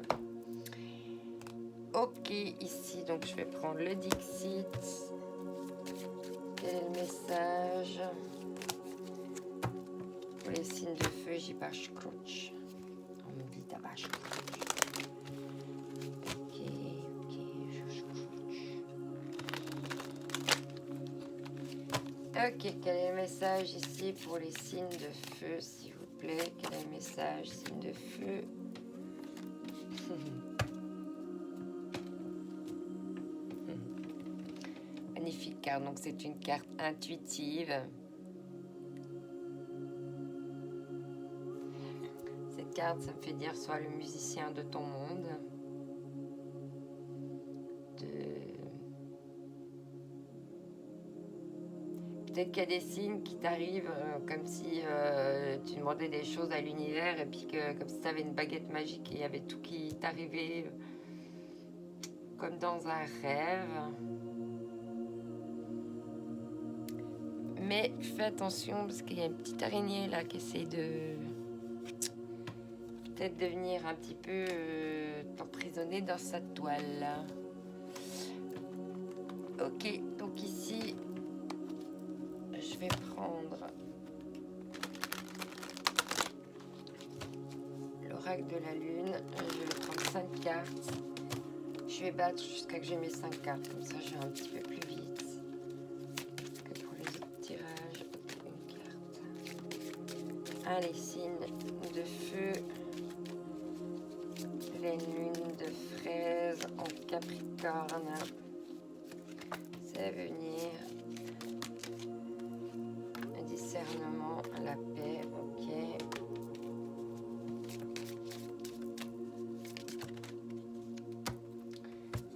Ok, ici, donc je vais prendre le Dixit. Quel est le message Pour les signes de feu, j'ai Bashkroch. On me dit ta Bashkroch. Ok, ok, quel est le message ici pour les signes de feu, s'il vous plaît? Quel est le message, signe de feu? Magnifique carte, donc c'est une carte intuitive. Cette carte, ça me fait dire sois le musicien de ton monde. Peut-être qu'il y a des signes qui t'arrivent comme si tu demandais des choses à l'univers et puis que comme si tu avais une baguette magique et il y avait tout qui t'arrivait comme dans un rêve. Mais fais attention parce qu'il y a une petite araignée là qui essaie de peut-être de venir un petit peu t'emprisonner dans sa toile. Ok, donc ici, je vais prendre l'oracle de la lune. Je vais prendre 5 cartes. Je vais battre jusqu'à que j'ai mes 5 cartes. Comme ça, je vais un petit peu plus vite que pour les autres tirages. Une carte. Allez, signes de feu. Les lunes de fraise en Capricorne. C'est venir. Le discernement, la paix, ok.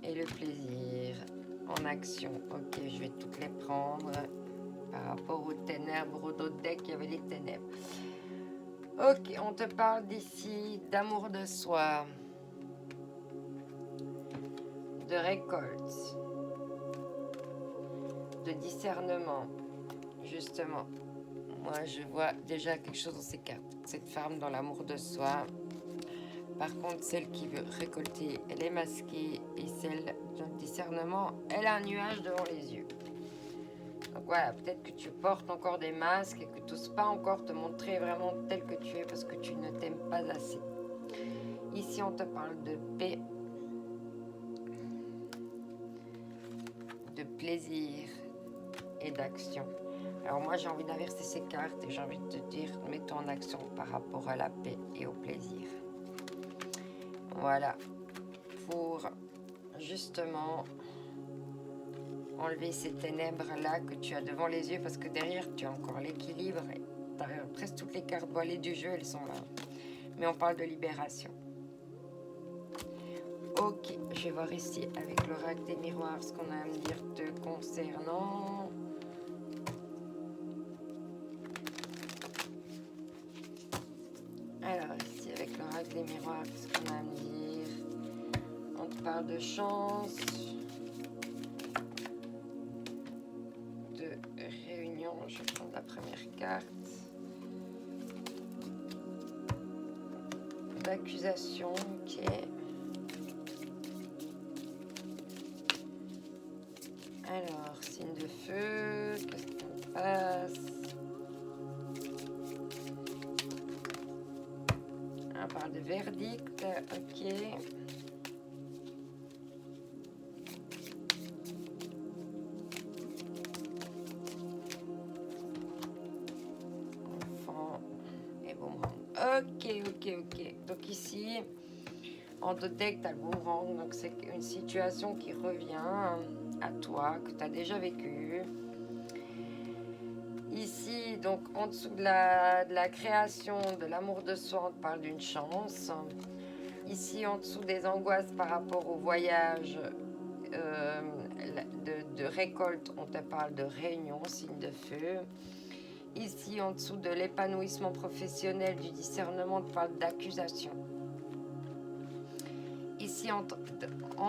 Et le plaisir en action. Ok, je vais toutes les prendre. Par rapport aux ténèbres, au dos de deck, il y avait les ténèbres. Ok, on te parle d'ici d'amour de soi, de récolte, de discernement, justement. Moi, je vois déjà quelque chose dans ces cartes. Cette femme dans l'amour de soi. Par contre, celle qui veut récolter, elle est masquée. Et celle dans le discernement, elle a un nuage devant les yeux. Donc voilà, peut-être que tu portes encore des masques et que tu n'oses pas encore te montrer vraiment tel que tu es parce que tu ne t'aimes pas assez. Ici, on te parle de paix, de plaisir et d'action. Alors moi, j'ai envie d'inverser ces cartes et j'ai envie de te dire, mets-toi en action par rapport à la paix et au plaisir. Voilà, pour justement enlever ces ténèbres-là que tu as devant les yeux parce que derrière, tu as encore l'équilibre. Presque toutes les cartes voilées du jeu, elles sont là. Mais on parle de libération. Ok, je vais voir ici avec l'oracle des miroirs ce qu'on a à me dire te concernant. Alors ici avec l'oracle des miroirs, qu'est-ce qu'on a à me dire? On te parle de chance, de réunion. Je vais prendre la première carte. D'accusation, ok. Alors, signe de feu, qu'est-ce qu'on passe? On parle de verdict, ok. Enfant et boomerang. Ok. Donc ici, en deux decks, tu as le boomerang. Donc c'est une situation qui revient à toi, que tu as déjà vécu. Ici, donc en dessous de la création, de l'amour de soi, on te parle d'une chance. Ici, en dessous des angoisses par rapport au voyage, de récolte, on te parle de réunion, signe de feu. Ici, en dessous de l'épanouissement professionnel, du discernement, on te parle d'accusation. Ici, en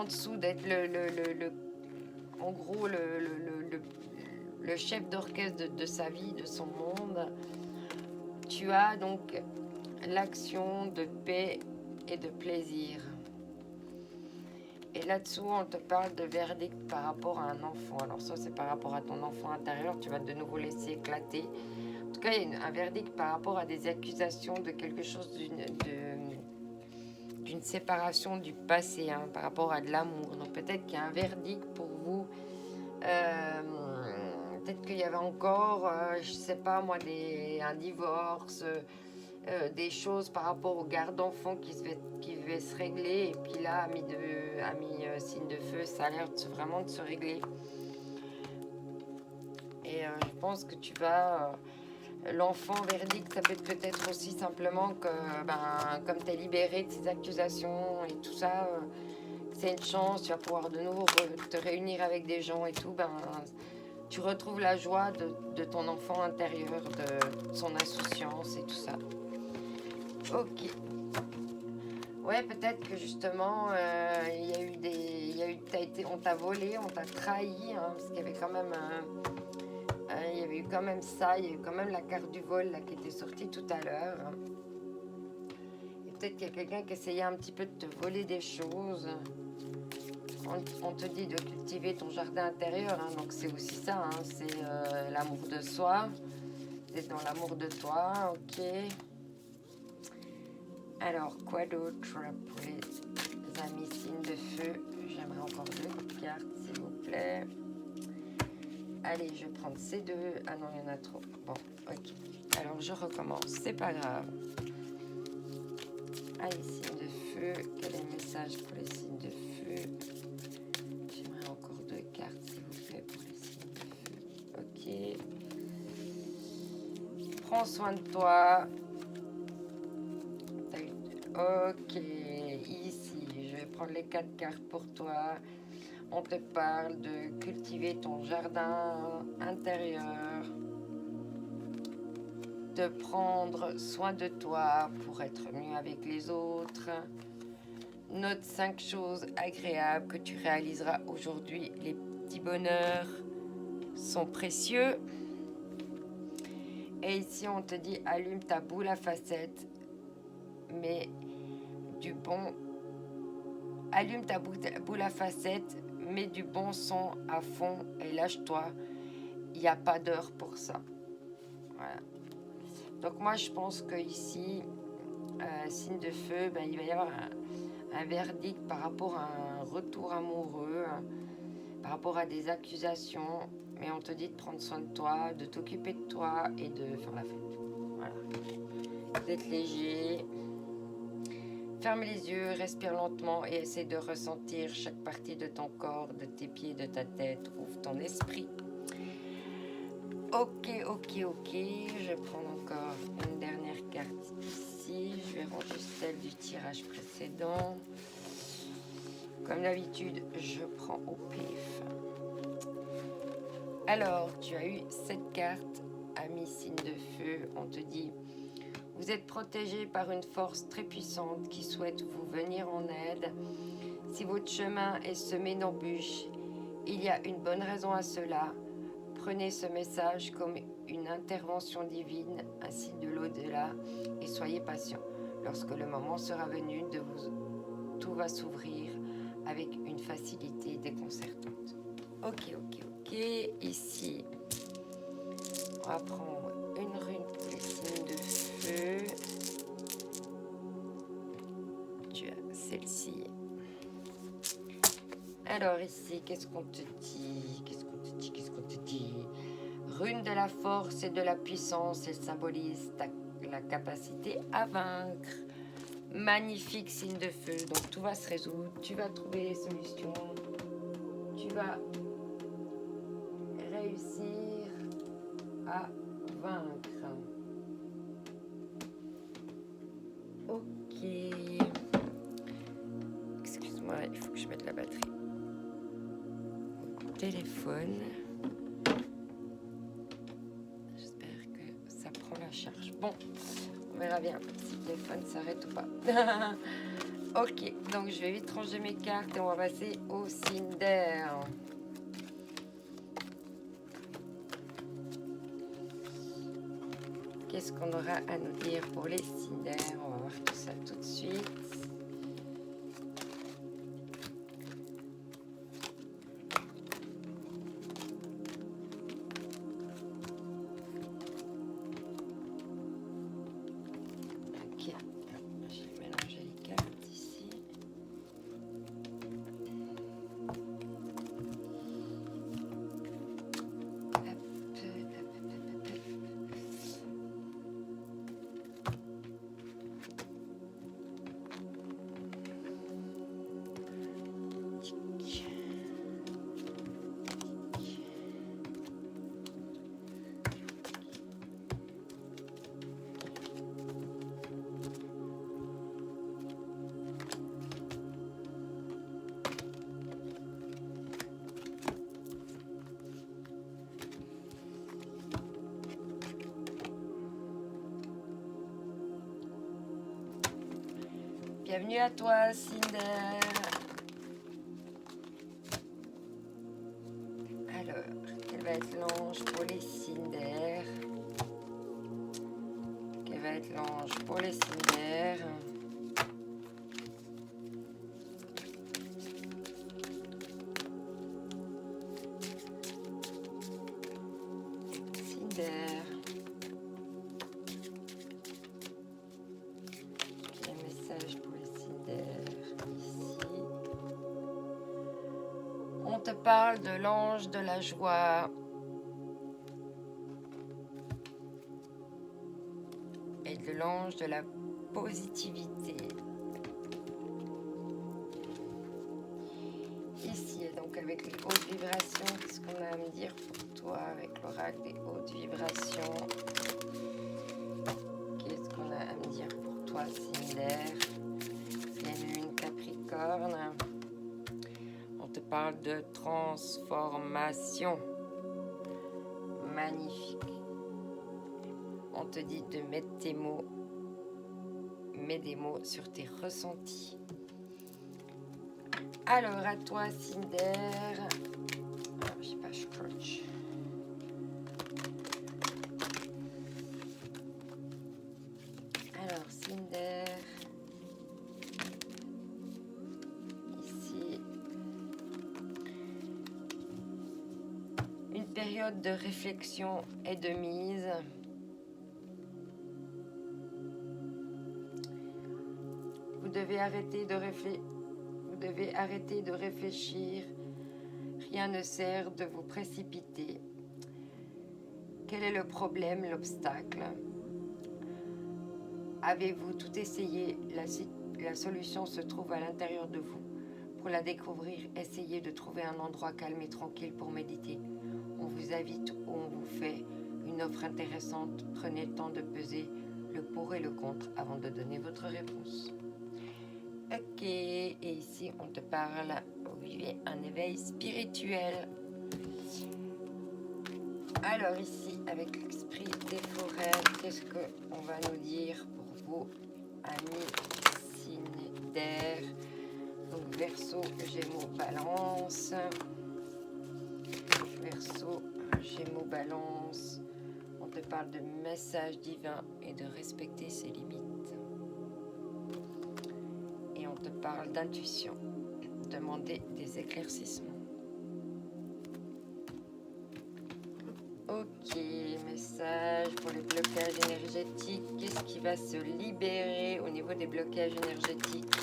dessous d'être en gros le chef d'orchestre de sa vie, de son monde, tu as donc l'action de paix et de plaisir. Et là-dessous, on te parle de verdict par rapport à un enfant. Alors ça, c'est par rapport à ton enfant intérieur. Tu vas de nouveau laisser éclater. En tout cas, il y a un verdict par rapport à des accusations de quelque chose, d'une séparation du passé, hein, par rapport à de l'amour. Donc peut-être qu'il y a un verdict pour vous. Peut-être qu'il y avait encore, je sais pas moi, un divorce, des choses par rapport au garde d'enfants qui devait se régler. Et puis là, signe de feu, ça a l'air vraiment de se régler. Et je pense que tu vas... l'enfant verdict, ça peut être peut-être aussi simplement que, comme tu es libéré de ces accusations et tout ça, c'est une chance, tu vas pouvoir de nouveau te réunir avec des gens et tout, tu retrouves la joie de ton enfant intérieur, de son insouciance et tout ça. Ok. Ouais, peut-être que justement, on t'a volé, on t'a trahi, hein, parce qu'il y avait quand même il y avait eu quand même ça, il y a eu quand même la carte du vol là, qui était sortie tout à l'heure. Et peut-être qu'il y a quelqu'un qui essayait un petit peu de te voler des choses. On te dit de cultiver ton jardin intérieur, hein, donc c'est aussi ça, hein, c'est l'amour de soi, d'être dans l'amour de toi, ok. Alors, quoi d'autre pour les amis signes de feu? J'aimerais encore 2 cartes, s'il vous plaît. Allez, je vais prendre ces 2. Ah non, il y en a trop. Bon, ok. Alors, je recommence, c'est pas grave. Allez, signes de feu, quel est le message pour les signes de feu? J'aimerais encore 2 cartes, s'il vous plaît, pour les signes de feu. Ok. Prends soin de toi. Ok, ici, je vais prendre les 4 cartes pour toi. On te parle de cultiver ton jardin intérieur, de prendre soin de toi pour être mieux avec les autres. Note 5 choses agréables que tu réaliseras aujourd'hui. Les petits bonheurs sont précieux. Et ici, on te dit allume ta boule à facettes, mais du bon. Allume ta boule à facettes, mets du bon son à fond et lâche-toi. Il n'y a pas d'heure pour ça. Voilà. Donc moi, je pense que ici, signe de feu, il va y avoir un verdict par rapport à un retour amoureux, par rapport à des accusations. Mais on te dit de prendre soin de toi, de t'occuper de toi et de faire la fête. Voilà. D'être léger. Ferme les yeux, respire lentement et essaie de ressentir chaque partie de ton corps, de tes pieds, de ta tête. Ouvre ton esprit. Ok. Je vais prendre encore une dernière carte ici. Je vais ranger celle du tirage précédent. Comme d'habitude, je prends au pif. Alors, tu as eu cette carte, ami signe de feu. On te dit... Vous êtes protégé par une force très puissante qui souhaite vous venir en aide. Si votre chemin est semé d'embûches, il y a une bonne raison à cela. Prenez ce message comme une intervention divine, un signe de l'au-delà, et soyez patient. Lorsque le moment sera venu, tout va s'ouvrir avec une facilité déconcertante. Ok. Ici, on va prendre une rune pour les signes de feu. Tu as celle-ci. Alors ici, qu'est-ce qu'on te dit? Rune de la force et de la puissance, elle symbolise la capacité à vaincre. Magnifique signe de feu, donc tout va se résoudre, tu vas trouver les solutions, tu vas réussir à vaincre. Ok. Excuse-moi, il faut que je mette la batterie. Téléphone. J'espère que ça prend la charge. Bon, on verra bien si le téléphone s'arrête ou pas. Ok, donc je vais vite ranger mes cartes et on va passer au signe d'air. Qu'est-ce qu'on aura à nous dire pour les signes d'air? On va voir tout ça tout de suite. Bienvenue à toi, Cinder. Alors, quel va être l'ange pour les Cinder? Quel va être l'ange pour les Cinder? Cinder. Quel message pour les Cinder ici? On te parle de l'ange de la joie. Et de l'ange de la positivité. Ici, et donc avec les hautes vibrations, qu'est-ce qu'on a à me dire pour toi avec l'oracle des hautes vibrations? Qu'est-ce qu'on a à me dire pour toi, Cinder? Pleine lune Capricorne. On te parle de transformation. Magnifique. On te dit de mettre tes mots, mets des mots sur tes ressentis. Alors, à toi, Cinder. Ah, je sais pas, je coach. Alors, Cinder. Ici. Une période de réflexion et de mise. Vous devez arrêter de réfléchir. Rien ne sert de vous précipiter. Quel est le problème, l'obstacle? Avez-vous tout essayé? La solution se trouve à l'intérieur de vous. Pour la découvrir, essayez de trouver un endroit calme et tranquille pour méditer. On vous invite ou on vous fait une offre intéressante. Prenez le temps de peser le pour et le contre avant de donner votre réponse. Ok, et ici on te parle, vous vivez un éveil spirituel. Alors ici, avec l'esprit des forêts, qu'est-ce qu'on va nous dire pour vous, amis signes d'air? Donc Verseau, Gémeaux, Balance. Verseau, Gémeaux, Balance. On te parle de message divin et de respecter ses limites. Et on te parle d'intuition. Demander des éclaircissements. Ok, message pour les blocages énergétiques. Qu'est-ce qui va se libérer au niveau des blocages énergétiques?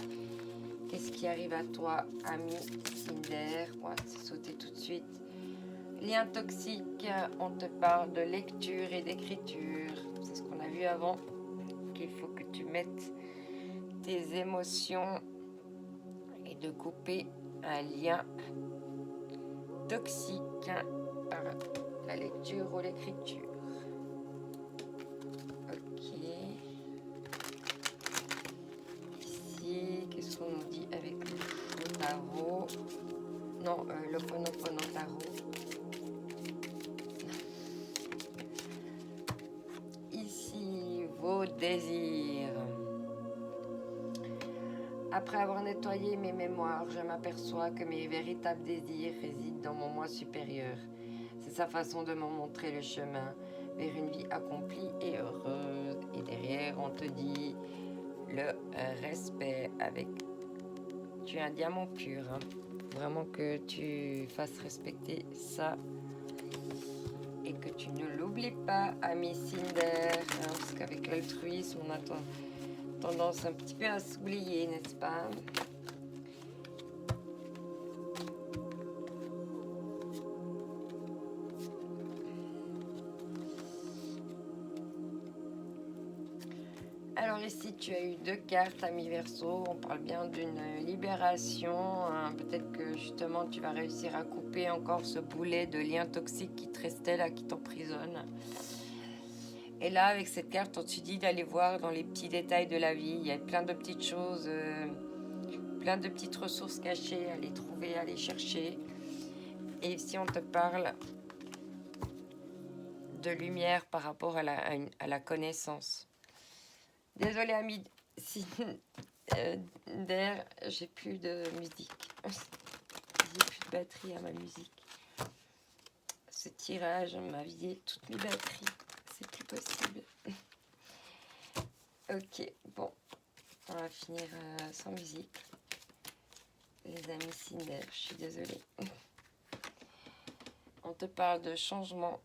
Qu'est-ce qui arrive à toi, ami Cinder? On va sauter tout de suite. Lien toxique, on te parle de lecture et d'écriture. C'est ce qu'on a vu avant. Qu'il faut que tu mettes tes émotions et de couper un lien toxique par la lecture ou l'écriture. Ok. Ici, qu'est-ce qu'on nous dit avec le tarot? Non, l'Ho'oponopono tarot. Ici, vos désirs. Après avoir nettoyé mes mémoires, je m'aperçois que mes véritables désirs résident dans mon moi supérieur. C'est sa façon de me montrer le chemin vers une vie accomplie et heureuse. Et derrière, on te dit le respect avec... Tu es un diamant pur. Hein. Vraiment que tu fasses respecter ça. Et que tu ne l'oublies pas, ami Cinder. Hein, parce qu'avec l'altruisme, on a tendance un petit peu à s'oublier, n'est-ce pas? Alors ici, tu as eu 2 cartes, ami Verseau. On parle bien d'une libération. Hein. Peut-être que justement, tu vas réussir à couper encore ce boulet de lien toxique qui te restait là, qui t'emprisonne. Et là, avec cette carte, on te dit d'aller voir dans les petits détails de la vie. Il y a plein de petites choses, plein de petites ressources cachées à les trouver, à les chercher. Et ici, on te parle de lumière par rapport à la connaissance. Désolée, ami signe d'air, j'ai plus de musique. J'ai plus de batterie à ma musique. Ce tirage m'a vidé toutes mes batteries. C'est plus possible. Ok, bon. On va finir sans musique. Les amis Cinder, je suis désolée. On te parle de changement.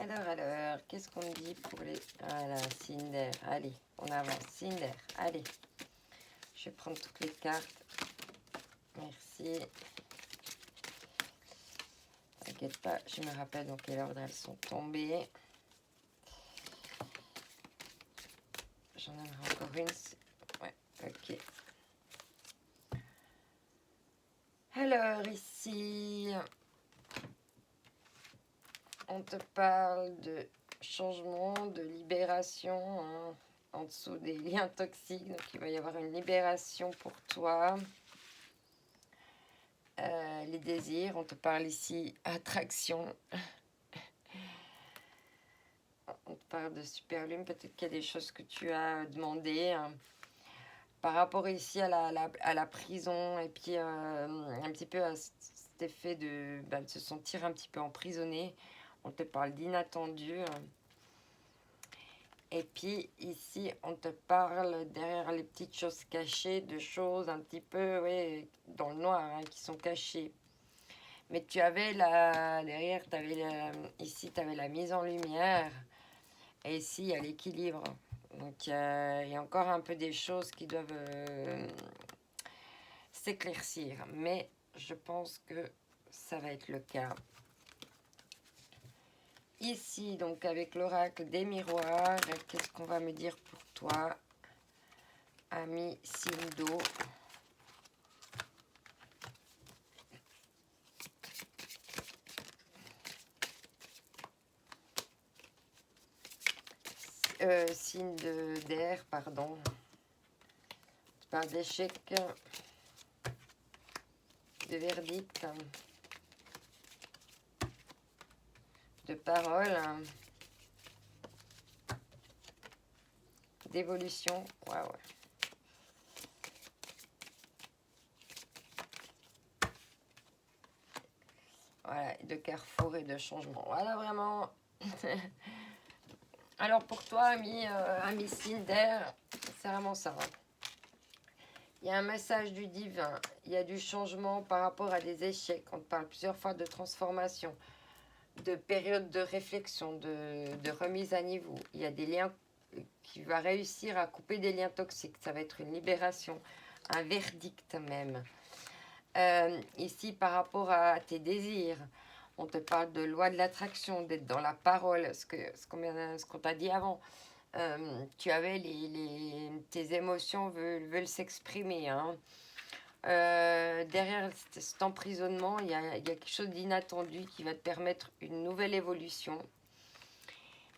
Alors, qu'est-ce qu'on dit pour les... Voilà, Cinder, allez, on avance. Cinder, allez. Je vais prendre toutes les cartes. Merci. T'inquiète pas, je me rappelle dans quel ordre elles sont tombées. J'en aimerais encore une. Ouais, ok. Alors, ici, on te parle de changement, de libération, hein, en dessous des liens toxiques. Donc, il va y avoir une libération pour toi. Les désirs, on te parle ici attraction. On te parle de super lune, peut-être qu'il y a des choses que tu as demandées, hein, par rapport ici à la prison, et puis un petit peu à cet effet de se sentir un petit peu emprisonné. On te parle d'inattendu. Et puis ici, on te parle derrière les petites choses cachées, de choses un petit peu dans le noir, hein, qui sont cachées. Mais tu avais derrière, ici, tu avais la mise en lumière. Et ici, il y a l'équilibre. Donc, il y a encore un peu des choses qui doivent s'éclaircir. Mais je pense que ça va être le cas. Ici, donc, avec l'oracle des miroirs, qu'est-ce qu'on va me dire pour toi, ami Sindo? Signe d'air, pardon. Tu parles d'échec, de verdict, de parole, d'évolution. Ouais. Voilà, de carrefour et de changement. Voilà, vraiment. Alors, pour toi, ami Cinder, c'est vraiment ça. Il y a un message du divin. Il y a du changement par rapport à des échecs. On te parle plusieurs fois de transformation, de période de réflexion, de remise à niveau. Il y a des liens qui va réussir à couper des liens toxiques. Ça va être une libération, un verdict même. Ici, par rapport à tes désirs, on te parle de loi de l'attraction, d'être dans la parole, ce qu'on t'a dit avant. Tu avais tes émotions veulent s'exprimer. Hein. Derrière cet emprisonnement, il y a quelque chose d'inattendu qui va te permettre une nouvelle évolution.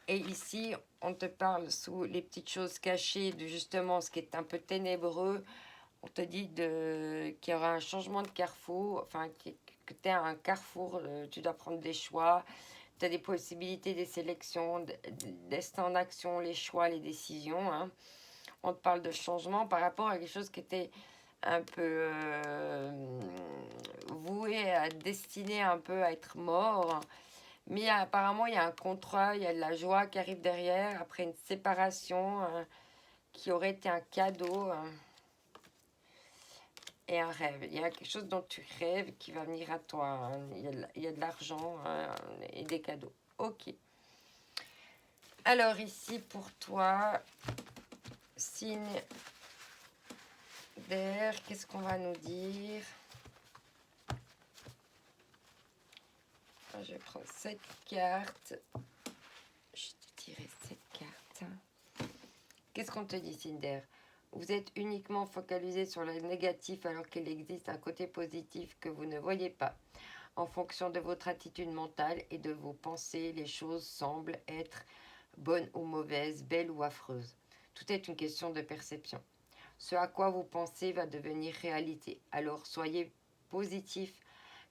Et ici, on te parle sous les petites choses cachées de justement ce qui est un peu ténébreux. On te dit qu'il y aura un changement de carrefour, enfin que tu es à un carrefour, tu dois prendre des choix, tu as des possibilités, des sélections, destin en action, les choix, les décisions. Hein. On te parle de changement par rapport à quelque chose qui était un peu voué, destiné un peu à être mort. Mais apparemment, il y a un contrat, il y a de la joie qui arrive derrière, après une séparation qui aurait été un cadeau. Et un rêve. Il y a quelque chose dont tu rêves qui va venir à toi. Hein. Il y a de l'argent et des cadeaux. Ok. Alors ici pour toi, signe d'air, qu'est-ce qu'on va nous dire? Je vais prendre cette carte. Je te tirer cette carte. Qu'est-ce qu'on te dit, signe d'air? Vous êtes uniquement focalisé sur le négatif alors qu'il existe un côté positif que vous ne voyez pas. En fonction de votre attitude mentale et de vos pensées, les choses semblent être bonnes ou mauvaises, belles ou affreuses. Tout est une question de perception. Ce à quoi vous pensez va devenir réalité. Alors soyez positif,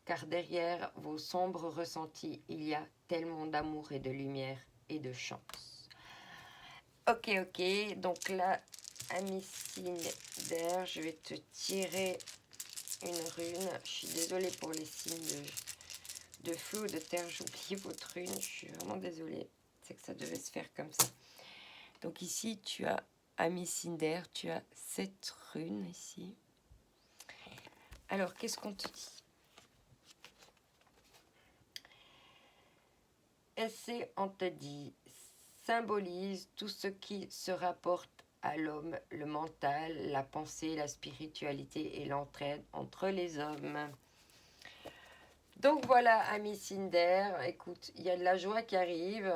car derrière vos sombres ressentis, il y a tellement d'amour et de lumière et de chance. Ok, donc là, Amicine d'air, je vais te tirer une rune. Je suis désolée pour les signes de feu ou de terre, j'oublie votre rune, je suis vraiment désolée. C'est que ça devait se faire comme ça. Donc ici, tu as Amicine d'air, tu as cette rune ici. Alors, qu'est-ce qu'on te dit? Essai, on te dit, symbolise tout ce qui se rapporte à l'homme, le mental, la pensée, la spiritualité et l'entraide entre les hommes. Donc voilà, ami Cinder, écoute, il y a de la joie qui arrive,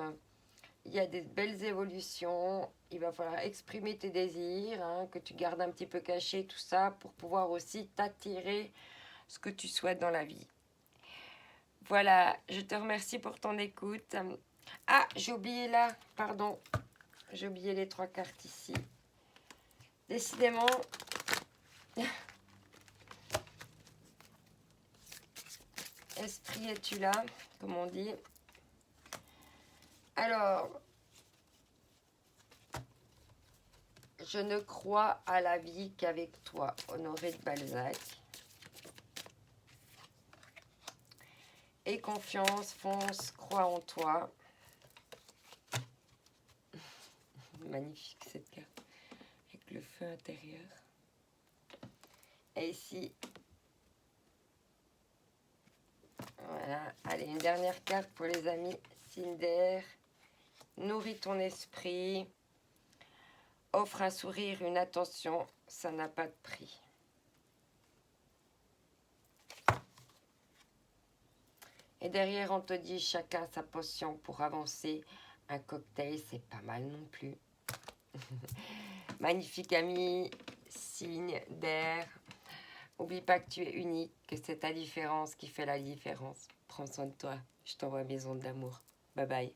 il y a des belles évolutions, il va falloir exprimer tes désirs, hein, que tu gardes un petit peu caché, tout ça, pour pouvoir aussi t'attirer ce que tu souhaites dans la vie. Voilà, je te remercie pour ton écoute. Ah, j'ai oublié là, pardon, j'ai oublié les 3 cartes ici. Décidément, esprit, es-tu là, comme on dit? Alors, je ne crois à la vie qu'avec toi, Honoré de Balzac. Aie confiance, fonce, crois en toi. Magnifique cette carte, avec le feu intérieur. Et ici, voilà. Allez, une dernière carte pour les amis. Cinder, nourris ton esprit. Offre un sourire, une attention, ça n'a pas de prix. Et derrière, on te dit chacun sa potion pour avancer. Un cocktail, c'est pas mal non plus. Magnifique ami, signe d'air. Oublie pas que tu es unique, que c'est ta différence qui fait la différence. Prends soin de toi. Je t'envoie mes ondes d'amour. Bye bye.